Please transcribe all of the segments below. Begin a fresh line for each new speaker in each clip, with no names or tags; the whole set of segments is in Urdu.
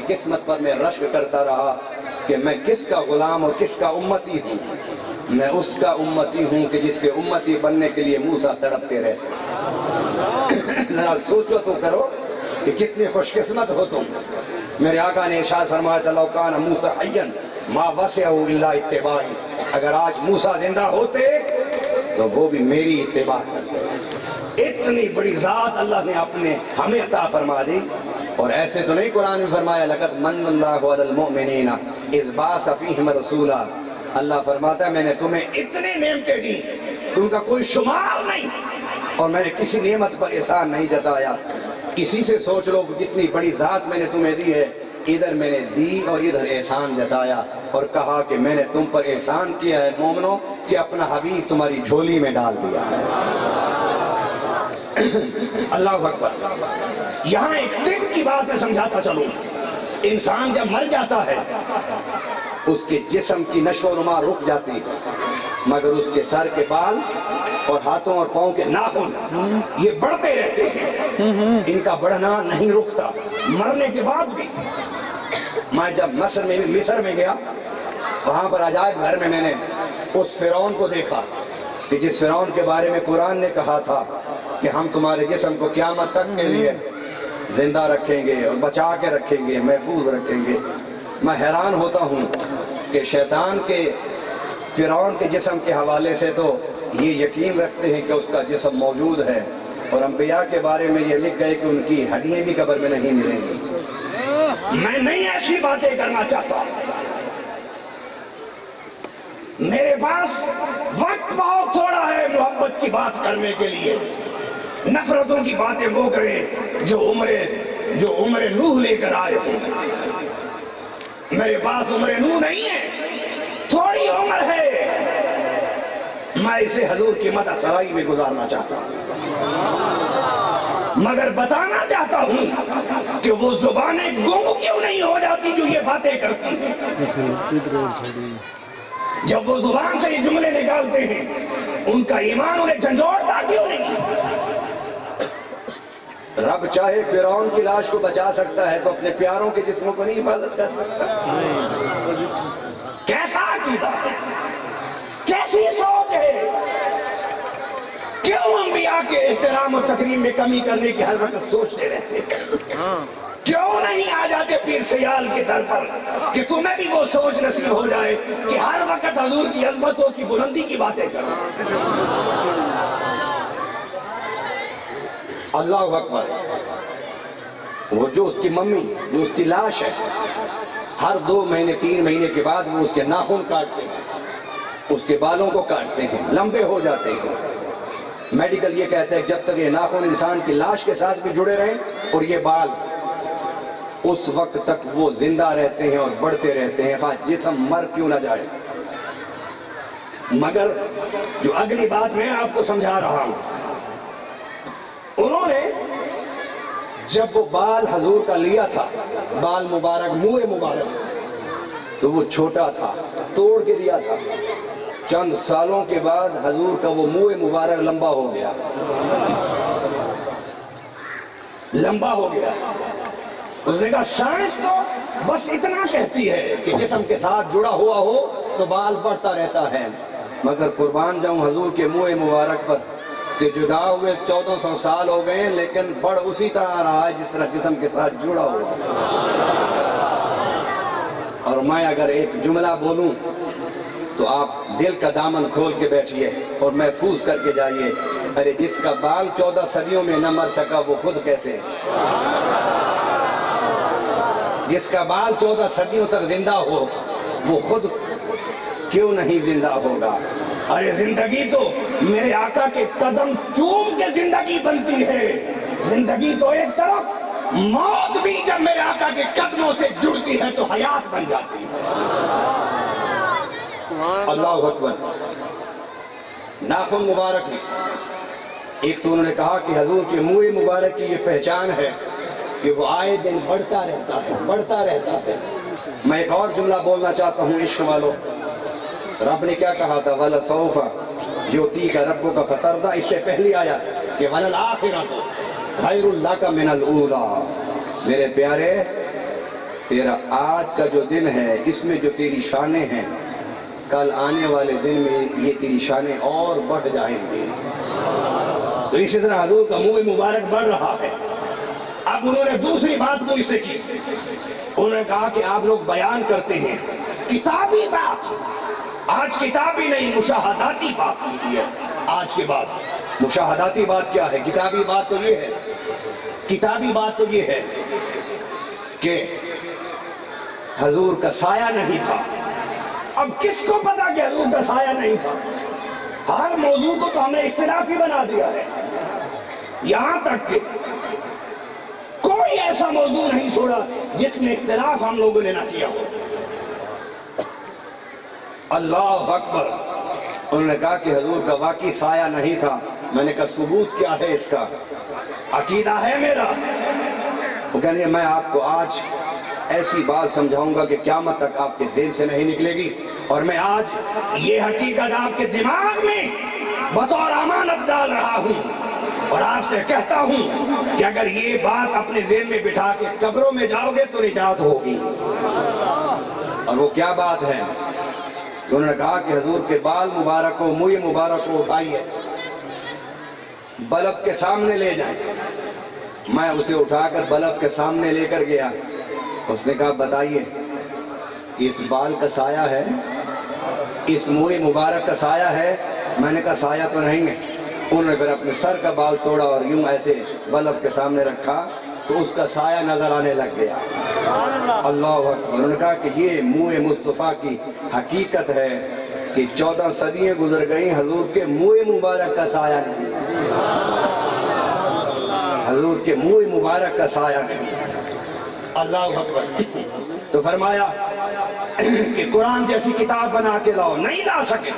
قسمت پر میں رشک کرتا رہا کہ میں کس کا غلام اور کس کا امتی ہوں. میں اس کا امتی ہوں کہ جس کے امتی بننے کے لیے موسیٰ تڑپتے رہتے. ذرا سوچو تو کرو کہ کتنے خوش قسمت ہو تم. میرے آقا نے ارشاد فرمایا تھا لو کان موسیٰ حیا ما وسعہ الا اتباعی. اگر آج موسیٰ زندہ ہوتے تو وہ بھی میری اتباع کرتے. اتنی بڑی ذات اللہ نے اپنے ہمیں عطا فرما دی. اور ایسے تو نہیں قرآن میں فرمایا لقد من اللہ علی المؤمنین اذ بعث فیہم رسولا. اللہ فرماتا ہے میں نے تمہیں اتنی نعمتیں دی ان کا کوئی شمار نہیں اور میں نے کسی نعمت پر احسان نہیں جتایا. اسی سے سوچ لو کہ کتنی بڑی ذات میں نے تمہیں دی ہے. ادھر میں نے دی اور ادھر احسان جتایا اور کہا کہ میں نے تم پر احسان کیا ہے مومنو کہ اپنا حبیب تمہاری جھولی میں ڈال دیا ہے. اللہ اکبر. یہاں ایک دن کی بات میں سمجھاتا چلوں. انسان جب مر جاتا ہے اس کے جسم کی نشو و نما رک جاتی ہے مگر اس کے سر کے بال اور ہاتھوں اور پاؤں کے ناخن یہ بڑھتے رہتے ہیں. ان کا بڑھنا نہیں رکتا مرنے کے بعد بھی. میں جب مصر میں گیا وہاں پر عجائب گھر میں نے اس فرعون کو دیکھا کہ جس فرعون کے بارے میں قرآن نے کہا تھا کہ ہم تمہارے جسم کو قیامت تک کے لیے زندہ رکھیں گے اور بچا کے رکھیں گے محفوظ رکھیں گے. میں حیران ہوتا ہوں کہ شیطان کے فرعون کے جسم کے حوالے سے تو یہ یقین رکھتے ہیں کہ اس کا جسم موجود ہے اور انبیاء کے بارے میں یہ لکھ گئے کہ ان کی ہڈیاں بھی قبر میں نہیں ملیں گی. میں نہیں ایسی باتیں کرنا چاہتا. میرے پاس وقت بہت تھوڑا ہے محبت کی بات کرنے کے لیے. نفرتوں کی باتیں وہ کریں جو عمر نوح لے کر آئے ہوں. میرے پاس عمر نوح نہیں ہے تھوڑی عمر ہے. میں اسے حضور کی مدح سرائی میں گزارنا چاہتا ہوں مگر بتانا چاہتا ہوں کہ وہ زبانیں گنگ کیوں نہیں ہو جاتی جو یہ باتیں کرتی ہیں. جب وہ زبان سے یہ جملے نکالتے ہیں ان کا ایمان انہیں جھنجھوڑتا کیوں نہیں. رب چاہے فرعون کی لاش کو بچا سکتا ہے تو اپنے پیاروں کے جسموں کو نہیں حفاظت کر سکتا. کیسا عقیدہ ہے کیسی سوچ ہے. کیوں انبیاء کے احترام اور تکریم میں کمی کرنے کی ہر وقت سوچتے رہتے. کیوں نہیں آ جاتے پیر سیال کے در پر کہ تمہیں بھی وہ سوچ نصیب ہو جائے کہ ہر وقت حضور کی عظمتوں کی بلندی کی باتیں کرو. اللہ اکبر. وہ جو اس کی ممی جو اس کی لاش ہے ہر 2 مہینے 3 مہینے کے بعد وہ اس کے ناخن کاٹتے ہیں اس کے بالوں کو کاٹتے ہیں لمبے ہو جاتے ہیں. میڈیکل یہ کہتا ہے کہ جب تک یہ ناخن انسان کی لاش کے ساتھ بھی جڑے رہیں اور یہ بال اس وقت تک وہ زندہ رہتے ہیں اور بڑھتے رہتے ہیں خواہ جسم مر کیوں نہ جائے. مگر جو اگلی بات میں آپ کو سمجھا رہا ہوں انہوں نے جب وہ بال حضور کا لیا تھا بال مبارک منہ مبارک تو وہ چھوٹا تھا توڑ کے دیا تھا. چند سالوں کے بعد حضور کا وہ منہ مبارک لمبا ہو گیا اس نے کہا سائنس تو بس اتنا کہتی ہے کہ جسم کے ساتھ جڑا ہوا ہو تو بال بڑھتا رہتا ہے مگر قربان جاؤں حضور کے منہ مبارک پر کہ جدا ہوئے 1400 سال ہو گئے لیکن بڑھ اسی طرح رہا ہے جس طرح جسم کے ساتھ جڑا ہوا. اور میں اگر ایک جملہ بولوں تو آپ دل کا دامن کھول کے بیٹھیے اور محفوظ کر کے جائیے. ارے جس کا بال 14 صدیوں میں نہ مر سکا وہ خود کیسے. جس کا بال 14 صدیوں تک زندہ ہو وہ خود کیوں نہیں زندہ ہوگا. ارے زندگی تو میرے آقا کے قدم چوم کے زندگی بنتی ہے. زندگی تو ایک طرف موت بھی جب میرے آقا کے قدموں سے جڑتی ہے تو حیات بن جاتی ہے. اللہ اکبر. ناخن مبارک ہے. ایک تو انہوں نے کہا کہ حضور کے منہ مبارک کی یہ پہچان ہے کہ وہ آئے دن بڑھتا رہتا ہے. میں ایک اور جملہ بولنا چاہتا ہوں عشق والوں. رب نے کیا کہا تھا وَلَسَوْفَ يُعْطِيكَ رَبُّكَ فَتَرْضَىٰ. اس سے پہلی آیت کہ وَلَلْآخِرَةُ خَيْرٌ لَكَ مِنَ الْأُولَىٰ. میرے پیارے تیرا آج کا جو دن ہے اس میں جو تیری شانیں ہیں، کل آنے والے دن میں یہ تیری شانیں اور بڑھ جائیں گے۔ تو اسی طرح حضور کا منہ مبارک بڑھ رہا ہے۔ اب انہوں نے دوسری بات مجھ سے کی، انہوں نے کہا کہ آپ لوگ بیان کرتے ہیں کتابی بات، آج کتابی نہیں مشاہداتی بات کی ہے۔ آج کے بعد مشاہداتی بات کیا ہے؟ کتابی بات تو یہ ہے، کتابی بات تو یہ ہے کہ حضور کا سایہ نہیں تھا۔ اب کس کو پتا کہ حضور کا سایہ نہیں تھا؟ ہر موضوع کو تو ہم نے اختلافی بنا دیا ہے، یہاں تک کہ کوئی ایسا موضوع نہیں چھوڑا جس میں اختلاف ہم لوگوں نے نہ کیا ہو۔ اللہ اکبر۔ انہوں نے کہا کہ حضور کا واقعی سایہ نہیں تھا۔ میں نے کہا ثبوت کیا ہے اس کا؟ عقیدہ ہے میرا۔ وہ کہنے ہیں میں آپ کو آج ایسی بات سمجھاؤں گا کہ قیامت تک آپ کے ذہن سے نہیں نکلے گی، اور میں آج یہ حقیقت آپ کے دماغ میں بطور امانت ڈال رہا ہوں، اور آپ سے کہتا ہوں کہ اگر یہ بات اپنے ذہن میں بٹھا کے قبروں میں جاؤ گے تو نجات ہوگی۔ اور وہ کیا بات ہے؟ انہوں نے کہا کہ حضور کے بال مبارک کو، منہ مبارک کو اٹھائیے، بلب کے سامنے لے جائیں۔ میں اسے اٹھا کر بلب کے سامنے لے کر گیا۔ اس نے کہا بتائیے اس بال کا سایہ ہے، اس منہ مبارک کا سایہ ہے؟ میں نے کہا سایہ تو نہیں ہے۔ انہوں نے پھر اپنے سر کا بال توڑا اور یوں ایسے بلب کے سامنے رکھا تو اس کا سایہ نظر آنے لگ گیا۔ اللہ اکبر۔ انہوں نے کہا کہ یہ منہ مصطفیٰ کی حقیقت ہے کہ 14 صدیاں گزر گئی، حضور کے منہ مبارک کا سایہ نہیں، حضور کے منہ مبارک کا سایہ نہیں۔ اللہ اکبر۔ تو فرمایا کہ قرآن جیسی کتاب بنا کے لاؤ، نہیں لا سکے۔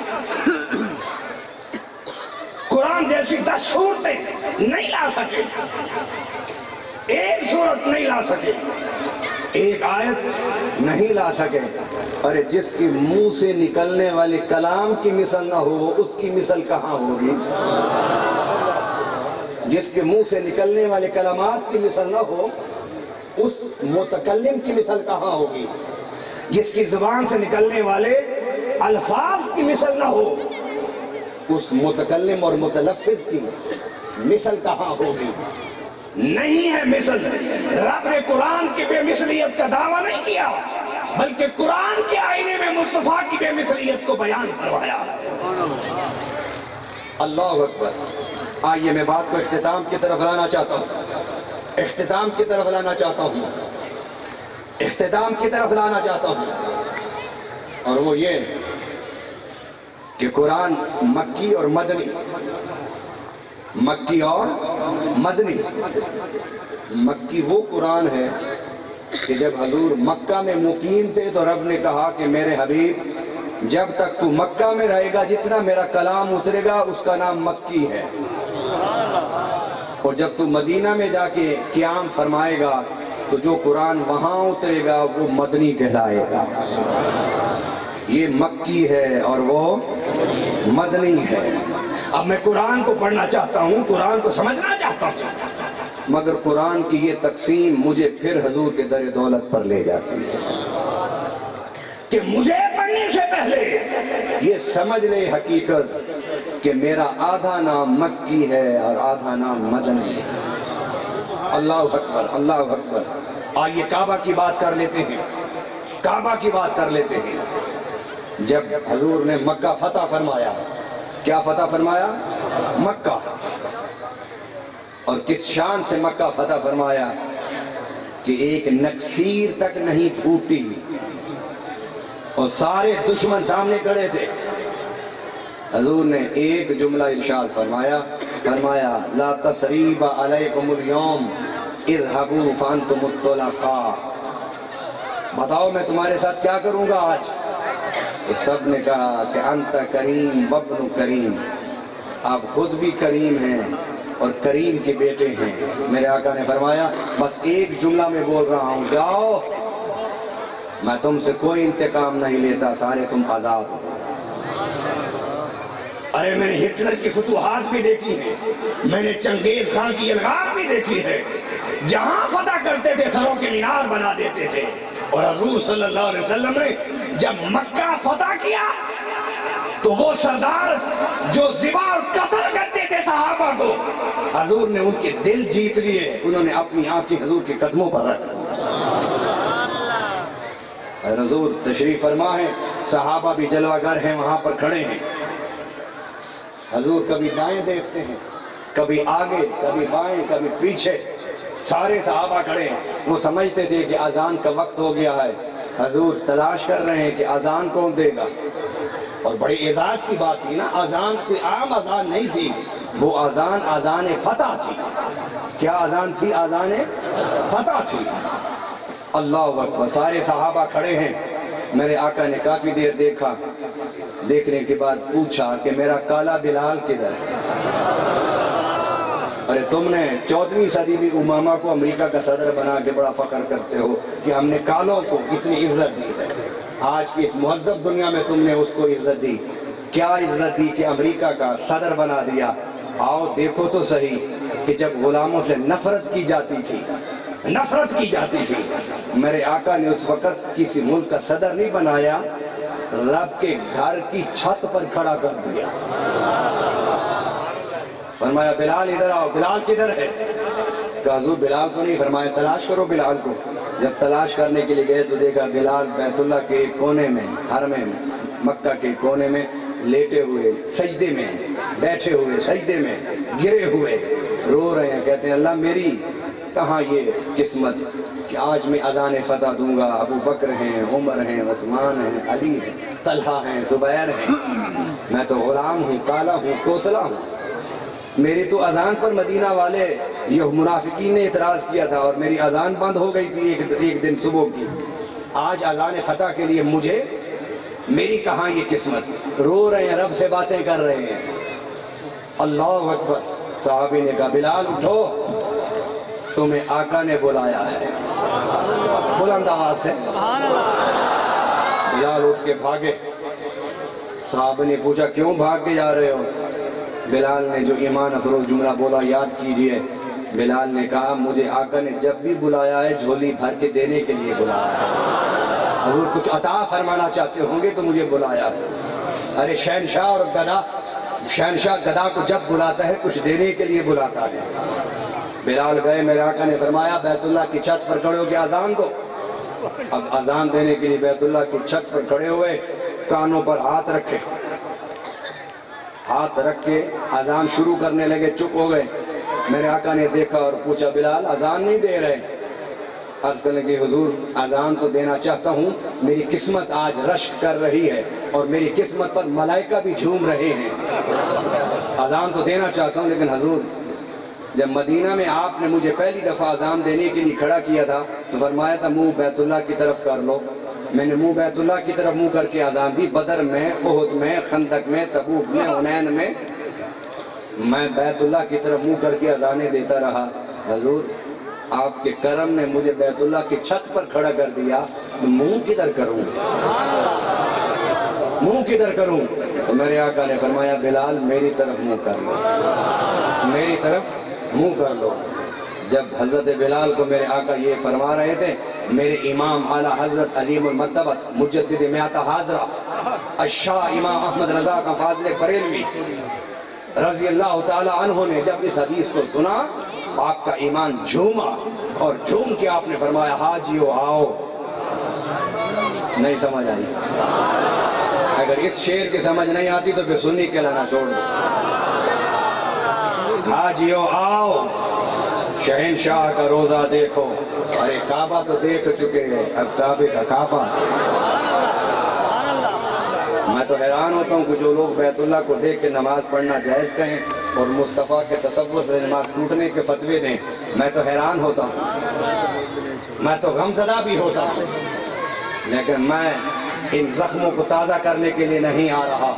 قرآن جیسی 10 صورتیں نہیں لا سکے، ایک صورت نہیں لا سکے، ایک آیت نہیں لا سکے۔ ارے جس کے منہ سے نکلنے والے کلام کی مثل نہ ہو اس کی مثل کہاں ہوگی؟ جس کے منہ سے نکلنے والے کلمات کی مثل نہ ہو اس متکلم کی مثل کہاں ہوگی؟ جس کی زبان سے نکلنے والے الفاظ کی مثل نہ ہو اس متکلم اور متلفظ کی مثل کہاں ہوگی؟ نہیں ہے مثل۔ رب نے قرآن کی بے مثلیت کا دعویٰ نہیں کیا، بلکہ قرآن کے آئینے میں مصطفیٰ کی بے مثلیت کو بیان فرمایا۔ اللہ اکبر۔ آئیے میں بات کو اختتام کی طرف لانا چاہتا ہوں، اختتام کی طرف لانا چاہتا ہوں، اختتام کی طرف لانا چاہتا ہوں، اور وہ یہ کہ قرآن مکی اور مدنی، مکی اور مدنی۔ مکی وہ قرآن ہے کہ جب حضور مکہ میں مقیم تھے تو رب نے کہا کہ میرے حبیب جب تک تو مکہ میں رہے گا جتنا میرا کلام اترے گا اس کا نام مکی ہے، اور جب تو مدینہ میں جا کے قیام فرمائے گا تو جو قرآن وہاں اترے گا وہ مدنی کہلائے گا۔ یہ مکی ہے اور وہ مدنی ہے۔ اب میں قرآن کو پڑھنا چاہتا ہوں، قرآن کو سمجھنا چاہتا ہوں، مگر قرآن کی یہ تقسیم مجھے پھر حضور کے در دولت پر لے جاتی ہے کہ مجھے پڑھنے سے پہلے یہ سمجھ لے حقیقت کہ میرا آدھا نام مکی ہے اور آدھا نام مدنی ہے۔ اللہ اکبر، اللہ اکبر۔ آئیے کعبہ کی بات کر لیتے ہیں، کعبہ کی بات کر لیتے ہیں۔ جب حضور نے مکہ فتح فرمایا، کیا فتح فرمایا؟ مکہ۔ اور کس شان سے مکہ فتح فرمایا کہ ایک نکسیر تک نہیں پھوٹی اور سارے دشمن سامنے کھڑے تھے۔ حضور نے ایک جملہ ارشاد فرمایا، فرمایا لا تثریب علیکم اليوم اذهبوا فانتم الطلقاء۔ بتاؤ میں تمہارے ساتھ کیا کروں گا آج؟ تو سب نے کہا کہ انت کریم وابن کریم، آپ خود بھی کریم ہیں اور کریم کے بیٹے ہیں۔ میرے آقا نے فرمایا بس ایک جملہ میں بول رہا ہوں، جاؤ، میں تم سے کوئی انتقام نہیں لیتا، سارے تم آزاد ہو۔ ارے میں نے ہٹلر کی فتوحات بھی دیکھی ہے، میں نے چنگیز خان کی الغار بھی دیکھی ہے، جہاں فتح کرتے تھے سروں کے مینار بنا دیتے تھے، اور حضور صلی اللہ علیہ وسلم نے جب مکہ فتح کیا تو وہ سردار جو ذبح اور قتل کرتے تھے صحابہ کو، حضور نے ان کے دل جیت لیے، انہوں نے اپنی آنکھیں حضور کے قدموں پر رکھ۔ حضور تشریف فرما ہے، صحابہ بھی جلوہ گر ہیں، وہاں پر کھڑے ہیں۔ حضور کبھی دائیں دیکھتے ہیں، کبھی آگے، کبھی بائیں، کبھی پیچھے، سارے صحابہ کھڑے ہیں۔ وہ سمجھتے تھے کہ اذان کا وقت ہو گیا ہے، حضور تلاش کر رہے ہیں کہ اذان کون دے گا۔ اور بڑی اعزاز کی بات تھی نا، اذان کوئی عام اذان نہیں تھی، وہ اذان فتح تھی۔ کیا اذان تھی؟ اذان فتح تھی۔ اللہ اکبر، سارے صحابہ کھڑے ہیں۔ میرے آقا نے کافی دیر دیکھا، دیکھنے کے بعد پوچھا کہ میرا کالا بلال کدھر ہے؟ ارے تم نے 14ویں صدی بھی امامہ کو امریکہ کا صدر بنا کے بڑا فخر کرتے ہو کہ ہم نے کالوں کو اتنی عزت دی ہے، آج کی اس مہذب دنیا میں تم نے اس کو عزت دی۔ کیا عزت دی کہ امریکہ کا صدر بنا دیا؟ آؤ دیکھو تو صحیح کہ جب غلاموں سے نفرت کی جاتی تھی، میرے آقا نے اس وقت کسی ملک کا صدر نہیں بنایا، رب کے گھر کی چھت پر کھڑا کر دیا۔ فرمایا بلال ادھر آؤ۔ بلال کدھر ہے؟ کہا حضور بلال تو نہیں۔ فرمایا تلاش کرو بلال کو۔ جب تلاش کرنے کے لیے گئے تو دیکھا بلال بیت اللہ کے ایک کونے میں، حرم مکہ کے کونے میں لیٹے ہوئے سجدے میں، بیٹھے ہوئے سجدے میں، گرے ہوئے رو رہے ہیں، کہتے ہیں اللہ میری کہاں یہ قسمت کہ آج میں اذان فتح دوں گا۔ ابو بکر ہیں، عمر ہیں، عثمان ہیں، علی ہیں، طلحہ ہیں، زبیر ہیں، میں تو غلام ہوں، کالا ہوں، توتلا ہوں۔ میری تو اذان پر مدینہ والے یہ منافقین نے اعتراض کیا تھا اور میری اذان بند ہو گئی تھی ایک دن صبح کی۔ آج اذان فتح کے لیے مجھے، میری کہاں یہ قسمت؟ رو رہے ہیں، رب سے باتیں کر رہے ہیں۔ اللہ اکبر۔ صحابی نے کہا بلال اٹھو، تمہیں آقا نے بلایا ہے، بلند آواز سے۔ بلال اٹھ کے بھاگے۔ صحابہ نے پوچھا کیوں بھاگ کے جا رہے ہو؟ بلال نے جو ایمان افروز جملہ بولا یاد کیجئے۔ بلال نے کہا مجھے آقا نے جب بھی بلایا ہے جھولی بھر کے دینے کے لیے بلایا ہے، حضور کچھ عطا فرمانا چاہتے ہوں گے تو مجھے بلایا۔ ارے شہنشاہ اور گدا، شہنشاہ گدا کو جب بلاتا ہے کچھ دینے کے لیے بلاتا ہے۔ بلال گئے، میرے آقا نے فرمایا بیت اللہ کی چھت پر کھڑے ہو کے اذان دو۔ اب اذان دینے کے لیے بیت اللہ کی چھت پر کھڑے ہوئے، کانوں پر ہاتھ رکھے، ہاتھ رکھ کے اذان شروع کرنے لگے، چپ ہو گئے۔ میرے آقا نے دیکھا اور پوچھا بلال اذان نہیں دے رہے؟ عرض کرنے کہ حضور اذان تو دینا چاہتا ہوں، میری قسمت آج رشک کر رہی ہے اور میری قسمت پر ملائکہ بھی جھوم رہے ہیں، اذان تو دینا چاہتا ہوں لیکن حضور جب مدینہ میں آپ نے مجھے پہلی دفعہ اذان دینے کے لیے کھڑا کیا تھا تو فرمایا تھا منہ بیت اللہ کی طرف کر لو۔ میں نے منہ بیت اللہ کی طرف منہ کر کے اذان دی۔ بدر میں، احد میں، خندق میں، تبوک میں، حنین میں میں بیت اللہ کی طرف منہ کر کے اذانیں دیتا رہا۔ حضور آپ کے کرم نے مجھے بیت اللہ کی چھت پر کھڑا کر دیا، منہ کدھر کروں؟ منہ کدھر کروں؟ تو میرے آقا نے فرمایا بلال میری طرف منہ کر لو، میری طرف منہ کر لو۔ جب حضرت بلال کو میرے آقا یہ فرما رہے تھے، میرے امام اعلیٰ حضرت عظیم المرتبت مجدد میاتہ حاضرہ الشاہ امام احمد رضا کا فاضل بریلوی رضی اللہ تعالی عنہ نے جب اس حدیث کو سنا، آپ کا ایمان جھوما اور جھوم کے آپ نے فرمایا حاجیو آؤ۔ نہیں سمجھ آئی؟ اگر اس شعر کی سمجھ نہیں آتی تو پھر سنی کہلانا چھوڑ دو۔ حاجیو آؤ، شہنشاہ کا روزہ دیکھو۔ ارے کعبہ تو دیکھ چکے ہیں، اب کعبے کا کعبہ۔ میں تو حیران ہوتا ہوں کہ جو لوگ بیت اللہ کو دیکھ کے نماز پڑھنا جائز کہیں اور مصطفیٰ کے تصور سے نماز ٹوٹنے کے فتوے دیں، میں تو حیران ہوتا ہوں، میں تو غمزدہ بھی ہوتا ہوں، لیکن میں ان زخموں کو تازہ کرنے کے لیے نہیں آ رہا۔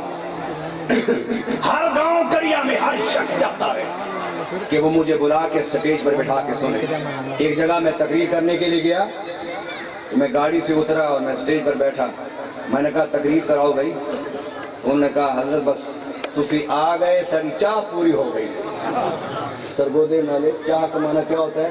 ہر گاؤں کریا میں ہر شخص چاہتا ہے کہ وہ مجھے بلا کے سٹیج پر بٹھا کے سنے۔ ایک جگہ میں تقریر کرنے کے لیے گیا، میں گاڑی سے اترا اور میں سٹیج پر بیٹھا، میں نے کہا تقریر کراؤ بھائی۔ انہوں نے کہا حضرت بس تسی آ گئے، ساری چاہ پوری ہو گئی۔ سرگودے نالے چاہ کا معنی کیا ہوتا ہے؟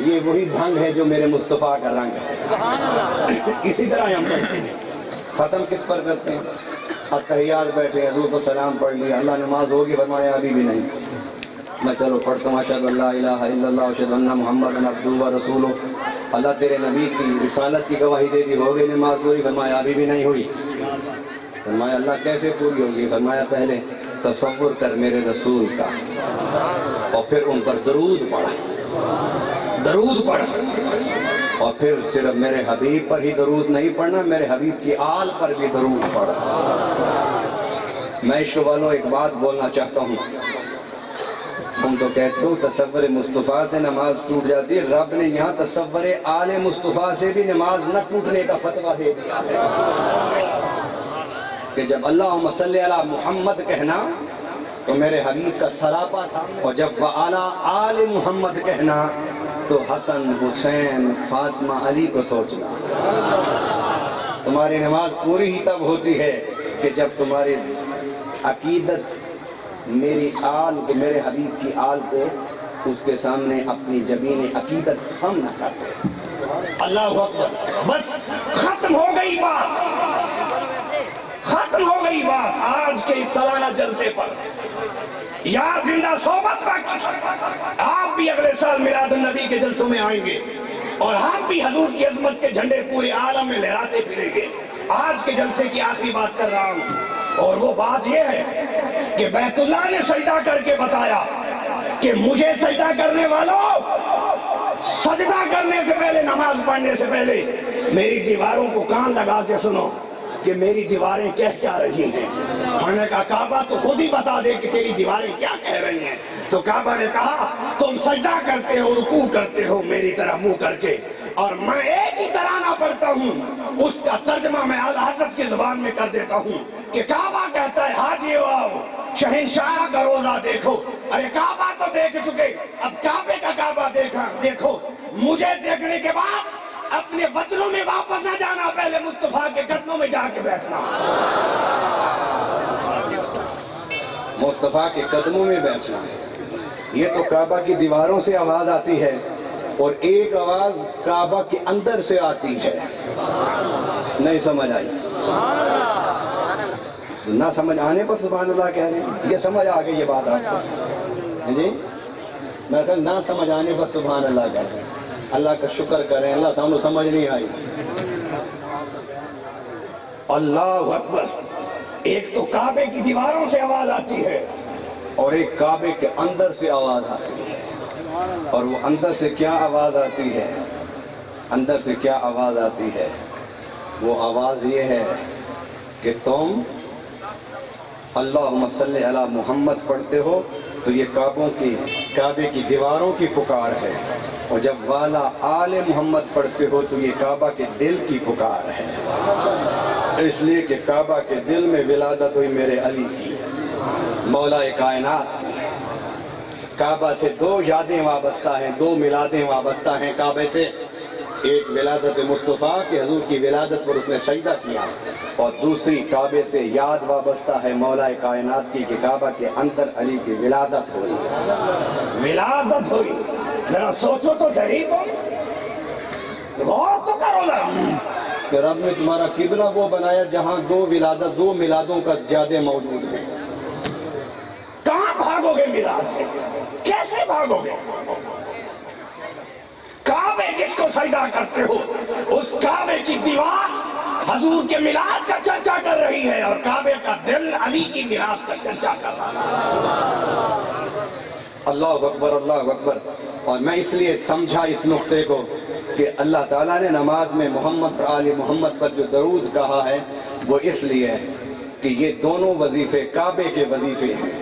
یہ وہی ڈھنگ ہے جو میرے مصطفیٰ کا رنگ ہے۔ اسی طرح ہم پڑھتے ہیں۔ ختم کس پر کرتے ہیں؟ اتحیات بیٹھے، حضور کو سلام پڑھ لیا، اللہ نماز ہوگی، فرمایا ابھی بھی نہیں۔ میں چلو پڑھتا ہوں، اشہد ان لا الہ الا اللہ اشہد ان محمد عبدہ و رسولہ۔ اللہ تیرے نبی کی رسالت کی گواہی دے دی، ہو گئی نماز پوری؟ فرمایا ابھی بھی نہیں ہوئی۔ فرمایا اللہ کیسے پوری ہوگی؟ فرمایا پہلے تصور کر میرے رسول کا، اور پھر ان پر درود پڑھ، درود پڑھ، اور پھر صرف میرے حبیب پر ہی درود نہیں پڑھنا، میرے حبیب کی آل پر بھی درود پڑھ۔ میں عشق والوں ایک بات بولنا چاہتا ہوں، تم تو کہتے ہو تصور مصطفیٰ سے نماز ٹوٹ جاتی ہے، رب نے یہاں تصور آل مصطفیٰ سے بھی نماز نہ ٹوٹنے کا فتویٰ دے دیا ہے کہ جب اللہم صلی علی محمد کہنا تو میرے حبیب کا سراپا سامنے، اور جب وعلی آل محمد کہنا تو حسن، حسین، فاطمہ، علی کو سوچنا۔ تمہاری نماز پوری ہی تب ہوتی ہے کہ جب تمہاری عقیدت میری آل کو، میرے حبیب کی آل کو اس کے سامنے اپنی جبین عقیدت خم نہ کرتے۔ اللہ اکبر، بس ختم ہو گئی بات، ختم ہو گئی بات۔ آج کے اس سالانہ جلسے پر یا زندہ صحبت باقی، آپ بھی اگلے سال میلاد النبی کے جلسوں میں آئیں گے، اور ہم بھی حضور کی عظمت کے جھنڈے پورے عالم میں لہراتے پھریں گے۔ آج کے جلسے کی آخری بات کر رہا ہوں، اور وہ بات یہ ہے کہ بیت اللہ نے سجدہ کر کے بتایا کہ مجھے سجدہ کرنے والوں، سجدہ کرنے سے پہلے، نماز پڑھنے سے پہلے میری دیواروں کو کان لگا کے سنو کہ میری دیواریں کہہ کیا رہی ہیں۔ میں نے کہا کعبہ تو خود ہی بتا دے کہ تیری دیواریں کیا کہہ رہی ہیں۔ تو کعبہ نے کہا تم سجدہ کرتے ہو، رکوع کرتے ہو میری طرح منہ کر کے، اور میں ایک ہی ترانہ پڑھتا ہوں، اس کا ترجمہ میں اعلیٰ حضرت کی زبان میں کر دیتا ہوں کہ کعبہ کہتا ہے حاجیو آؤ، شہنشاہ کا روزہ دیکھو۔ ارے کعبہ تو دیکھ چکے، اب کعبے کا کعبہ دیکھو۔ مجھے دیکھنے کے بعد اپنے وطنوں میں واپس نہ جانا، پہلے مصطفیٰ کے قدموں میں جا کے بیٹھنا، مصطفیٰ کے قدموں میں بیٹھنا۔ یہ تو کعبہ کی دیواروں سے آواز آتی ہے، اور ایک آواز کعبہ کے اندر سے آتی ہے۔ نہیں سمجھ آئی؟ نہ سمجھ آنے پر سبحان اللہ کہہ رہے ہیں، یہ سمجھ آ گئی یہ بات آپ کو جی؟ میں کہا نہ سمجھ آنے پر سبحان اللہ کہہ رہے ہیں، اللہ کا شکر کریں، اللہ سامنے سمجھ نہیں آئی۔ اللہ اکبر، ایک تو کعبے کی دیواروں سے آواز آتی ہے، اور ایک کعبے کے اندر سے آواز آتی ہے۔ اور وہ اندر سے کیا آواز آتی ہے؟ اندر سے کیا آواز آتی ہے؟ وہ آواز یہ ہے کہ تم اللہم صلی علی محمد پڑھتے ہو تو یہ کعبے کی دیواروں کی پکار ہے، اور جب والا آل محمد پڑھتے ہو تو یہ کعبہ کے دل کی پکار ہے۔ اس لیے کہ کعبہ کے دل میں ولادت ہوئی میرے علی کی، مولا کائنات کی۔ کعبہ سے دو یادیں وابستہ ہیں، دو میلادیں وابستہ ہیں کعبے سے۔ ایک ولادت مصطفیٰ کہ حضور کی ولادت پر اس نے سجدہ کیا، اور دوسری کعبے سے یاد وابستہ ہے مولا کائنات کی کہ کعبہ کے اندر علی کی ولادت ہوئی، ولادت ہوئی۔ ذرا سوچو تو صحیح، تم غور تو کرو ذرا کہ رب نے تمہارا قبلہ وہ بنایا جہاں دو میلادوں کا زیادہ موجود ہے۔ کہاں بھاگو گے میلاد سے؟ کیسے بھاگو گے؟ کعبے جس کو سجدہ کرتے ہو، اس کعبے کی دیوار حضور کے میلاد کا چرچا کر رہی ہے، اور کعبے کا دل علی کی میلاد کا چرچا کر رہا ہے۔ اللہ اکبر، اللہ اکبر۔ اور میں اس لیے سمجھا اس نقطے کو کہ اللہ تعالیٰ نے نماز میں محمد اور آل محمد پر جو درود کہا ہے وہ اس لیے ہے کہ یہ دونوں وظیفے کعبے کے وظیفے ہیں،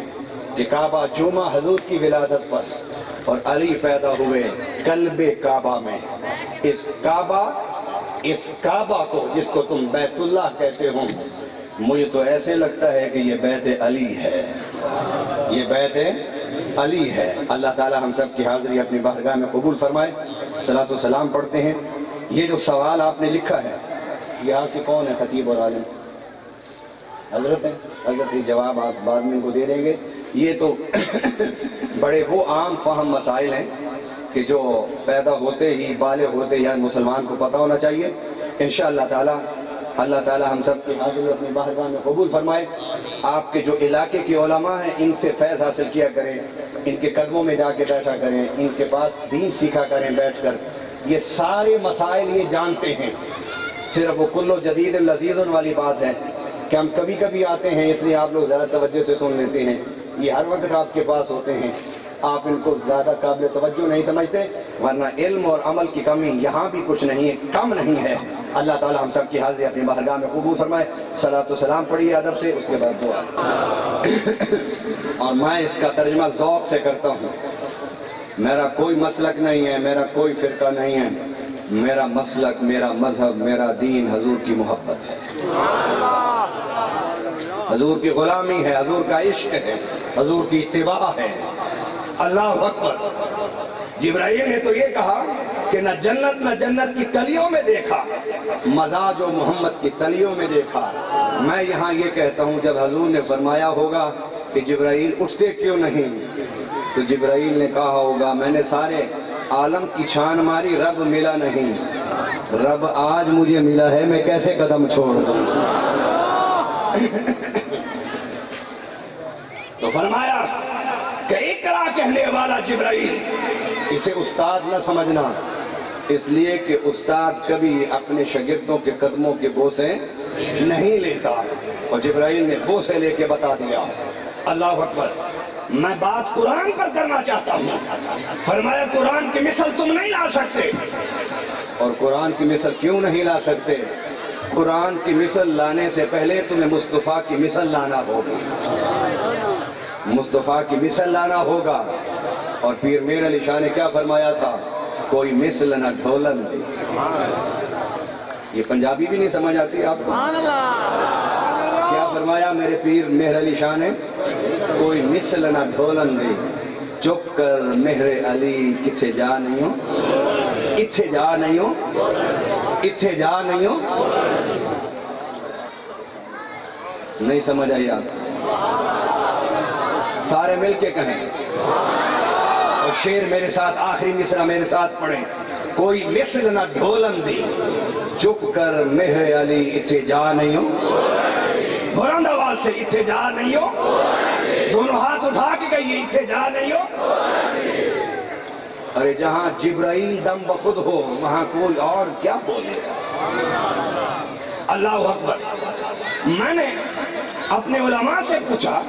کہ کعبہ جمعہ حضور کی ولادت پر، اور علی پیدا ہوئے قلب کعبہ میں۔ اس کعبہ کو جس کو تم بیت اللہ کہتے ہو، مجھے تو ایسے لگتا ہے کہ یہ بیت علی ہے، یہ بیت علی ہے۔ اللہ تعالی ہم سب کی حاضری اپنی بارگاہ میں قبول فرمائے۔ صلاۃ و سلام پڑھتے ہیں۔ یہ جو سوال آپ نے لکھا ہے، یہ آپ کے کون ہے خطیب اور عالم؟ حضرت جواب آپ بعد میں ان کو دے دیں گے. یہ تو بڑے وہ عام فہم مسائل ہیں کہ جو پیدا ہوتے ہی بالغ ہوتے ہی مسلمان کو پتہ ہونا چاہیے. انشاءاللہ تعالی اللہ تعالی ہم سب کی حاضری اپنی بارگاہ میں قبول فرمائے. آپ کے جو علاقے کے علماء ہیں ان سے فیض حاصل کیا کریں, ان کے قدموں میں جا کے بیٹھا کریں, ان کے پاس دین سیکھا کریں بیٹھ کر. یہ سارے مسائل یہ جانتے ہیں. صرف وہ کلو جدید لذیذ والی بات ہے کہ ہم کبھی کبھی آتے ہیں اس لیے آپ لوگ زیادہ توجہ سے سن لیتے ہیں. یہ ہر وقت آپ کے پاس ہوتے ہیں, آپ ان کو زیادہ قابل توجہ نہیں سمجھتے, ورنہ علم اور عمل کی کمی یہاں بھی کچھ نہیں ہے, کم نہیں ہے. اللہ تعالی ہم سب کی حاضری اپنی بارگاہ میں قبول فرمائے. صلاۃ و سلام پڑھیے ادب سے, اس کے بعد دعا. اور میں اس کا ترجمہ ذوق سے کرتا ہوں. میرا کوئی مسلک نہیں ہے, میرا کوئی فرقہ نہیں ہے. میرا مسلک, میرا مذہب, میرا دین حضور کی محبت ہے, حضور کی غلامی ہے, حضور کا عشق ہے, حضور کی اتباع ہے. اللہ اکبر. جبرائیل نے تو یہ کہا کہ نہ جنت کی کلیوں میں دیکھا, مزہ جو محمد کی تلیوں میں دیکھا. میں یہاں یہ کہتا ہوں جب حضور نے فرمایا ہوگا کہ جبرائیل اٹھتے کیوں نہیں, تو جبرائیل نے کہا ہوگا میں نے سارے عالم کی چھان ماری, رب ملا نہیں, رب آج مجھے ملا ہے, میں کیسے قدم چھوڑ دوں. تو فرمایا کہ اقرا کہنے والا جبرائیل, اسے استاد نہ سمجھنا, اس لیے کہ استاد کبھی اپنے شاگردوں کے قدموں کے بوسے نہیں لیتا, اور جبرائیل نے بوسے لے کے بتا دیا. اللہ اکبر. میں بات قرآن پر کرنا چاہتا ہوں. فرمایا قرآن کی مثل تم نہیں لا سکتے. اور قرآن کی مثل کیوں نہیں لا سکتے؟ قرآن کی مثل لانے سے پہلے تمہیں مصطفیٰ کی مثل لانا ہوگی, مصطفیٰ کی مثل لانا ہوگا. اور پیر میر علی شاہ نے کیا فرمایا تھا, کوئی مثل نہ ڈھولن دے. یہ پنجابی بھی نہیں سمجھ آتی آپ کو. کیا فرمایا میرے پیر مہر علی شاہ نے, کوئی مثل نہ ڈھولن دے. چپ کر مہر علی کتھے جا نہیں ہو, اتھے جا نہیں ہو, اتھے جا نہیں ہو. نہیں سمجھ آئی آپ, سارے مل کے کہیں. اور شعر میرے ساتھ, آخری مصرع میرے ساتھ پڑھیں. کوئی مثل نہ ڈھولن دی, چپ کر مہر علی اتھے جا نہیں ہو. بلند آواز سے اتھے جا نہیں ہو. دونوں ہاتھ اٹھا کے کہیے اتھے جا نہیں ہو. ارے جہاں جبرائیل دم بخود ہو وہاں کوئی اور کیا بولے. اللہ اکبر. میں نے اپنے علماء سے پوچھا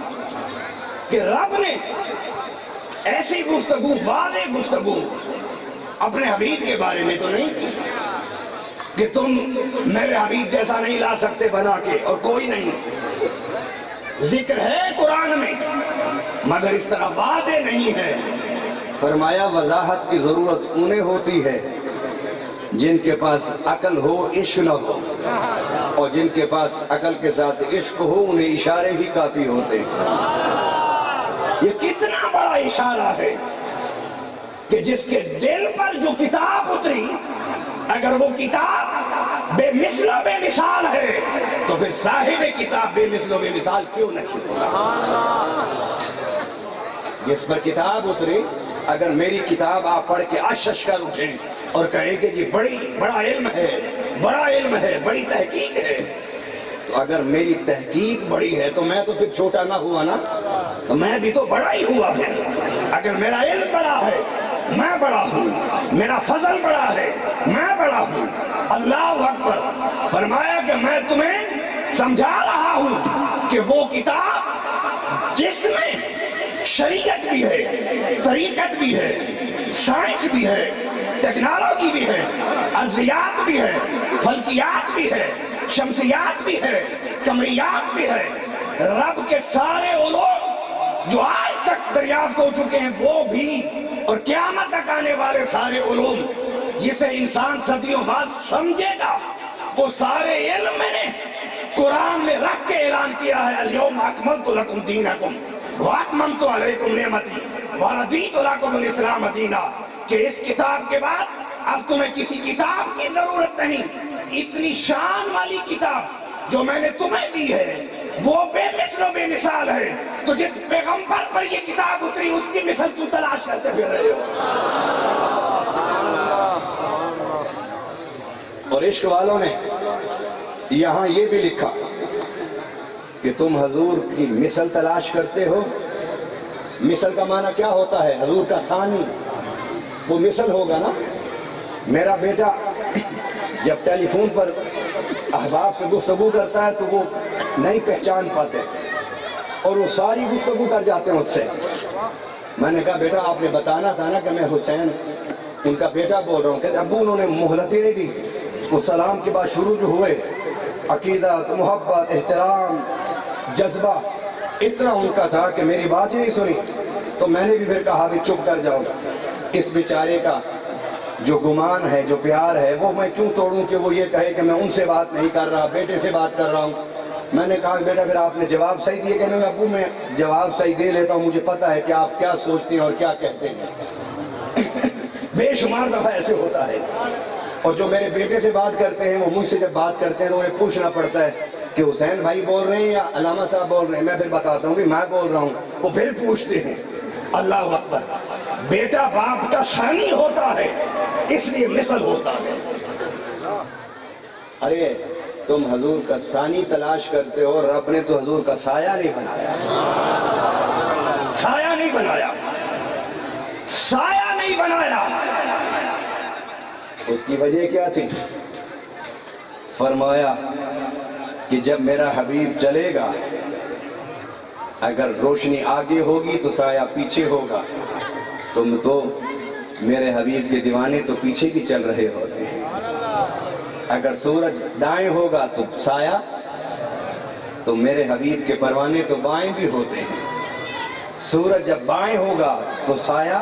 کہ رب نے ایسی گفتگو, واضح گفتگو اپنے حبیب کے بارے میں تو نہیں کی کہ تم میرے حبیب جیسا نہیں لا سکتے بنا کے, اور کوئی نہیں. ذکر ہے قرآن میں مگر اس طرح واضح نہیں ہے. فرمایا وضاحت کی ضرورت انہیں ہوتی ہے جن کے پاس عقل ہو عشق نہ ہو, اور جن کے پاس عقل کے ساتھ عشق ہو انہیں اشارے ہی کافی ہوتے ہیں. یہ کتنا بڑا اشارہ ہے کہ جس کے دل پر جو کتاب اتری, اگر وہ کتاب بے مثل و بے مثال ہے تو پھر صاحب کتاب بے مثل و بے مثال کیوں نہیں ہوگا. جس پر کتاب اتری, اگر میری کتاب آپ پڑھ کے اشش کر اٹھیں اور کہیں کہ جی بڑا علم ہے, بڑا علم ہے, بڑی تحقیق ہے, تو اگر میری تحقیق بڑی ہے تو میں تو پھر چھوٹا نہ ہوا نا, تو میں بھی تو بڑا ہی ہوا پھر. اگر میرا علم بڑا ہے میں بڑا ہوں, میرا فضل بڑا ہے میں بڑا ہوں. اللہ اکبر. فرمایا کہ میں تمہیں سمجھا رہا ہوں کہ وہ کتاب جس میں شریعت بھی ہے, طریقت بھی ہے, سائنس بھی ہے, ٹیکنالوجی بھی ہے, ارضیات بھی ہے, فلکیات بھی ہے, شمسیات بھی ہے, قمریات بھی ہے, رب کے سارے علوم جو آج تک دریافت ہو چکے ہیں وہ بھی, اور قیامت تک آنے والے سارے علوم جسے انسان صدیوں بعد سمجھے گا, وہ سارے علم میں نے قرآن میں رکھ کے اعلان کیا ہے الیوم اکملت لکم دینکم واتممت علیکم نعمتی ورضیت لکم الاسلام دینا. کہ اس کتاب کے بعد اب تمہیں کسی کتاب کی ضرورت نہیں. اتنی شان والی کتاب جو میں نے تمہیں دی ہے وہ بے مثل و بے مثال ہے، تو جس پیغمبر پر یہ کتاب اتری اس کی مثل کیوں تلاش کرتے پھر رہے ہو؟ اور عشق والوں نے یہاں یہ بھی لکھا کہ تم حضور کی مثل تلاش کرتے ہو۔ مثل کا معنی کیا ہوتا ہے؟ حضور کا ثانی، وہ مثل ہوگا نا۔ میرا بیٹا جب ٹیلی فون پر احباب سے گفتگو کرتا ہے تو وہ نہیں پہچان پاتے اور وہ ساری گفتگو کر جاتے ہیں اس سے۔ میں نے کہا بیٹا آپ نے بتانا تھا نا کہ میں حسین ان کا بیٹا بول رہا ہوں۔ کہتے ابو انہوں نے مہلت ہی نہیں دی، وہ سلام کے بعد شروع جو ہوئے عقیدت، محبت، احترام، جذبہ اتنا ان کا تھا کہ میری بات ہی نہیں سنی۔ تو میں نے بھی پھر کہا بھی چپ کر جاؤ، اس بیچارے کا جو گمان ہے، جو پیار ہے، وہ میں کیوں توڑوں کہ وہ یہ کہے کہ میں ان سے بات نہیں کر رہا، بیٹے سے بات کر رہا ہوں۔ میں نے کہا بیٹا پھر آپ نے جواب صحیح دیے؟ کہنے لگا ابو میں جواب صحیح دے لیتا ہوں، مجھے پتہ ہے کہ آپ کیا سوچتے ہیں اور کیا کہتے ہیں۔ بے شمار دفعہ ایسے ہوتا ہے۔ اور جو میرے بیٹے سے بات کرتے ہیں وہ مجھ سے جب بات کرتے ہیں تو انہیں پوچھنا پڑتا ہے کہ حسین بھائی بول رہے ہیں یا علامہ صاحب بول رہے ہیں۔ میں پھر بتاتا ہوں کہ میں بول رہا ہوں، وہ پھر پوچھتے ہیں۔ اللہ اکبر! بیٹا باپ کا ثانی ہوتا ہے اس لیے مثل ہوتا ہے۔ ارے تم حضور کا ثانی تلاش کرتے ہو، رب نے تو حضور کا سایہ نہیں بنایا، سایہ نہیں بنایا، سایہ نہیں بنایا۔ اس کی وجہ کیا تھی؟ فرمایا کہ جب میرا حبیب چلے گا، اگر روشنی آگے ہوگی تو سایہ پیچھے ہوگا۔ تم تو میرے حبیب کے دیوانے تو پیچھے بھی چل رہے ہوتے ہیں۔ اگر سورج دائیں ہوگا تو سایہ، تو میرے حبیب کے پروانے تو بائیں بھی ہوتے ہیں۔ سورج جب بائیں ہوگا تو سایہ،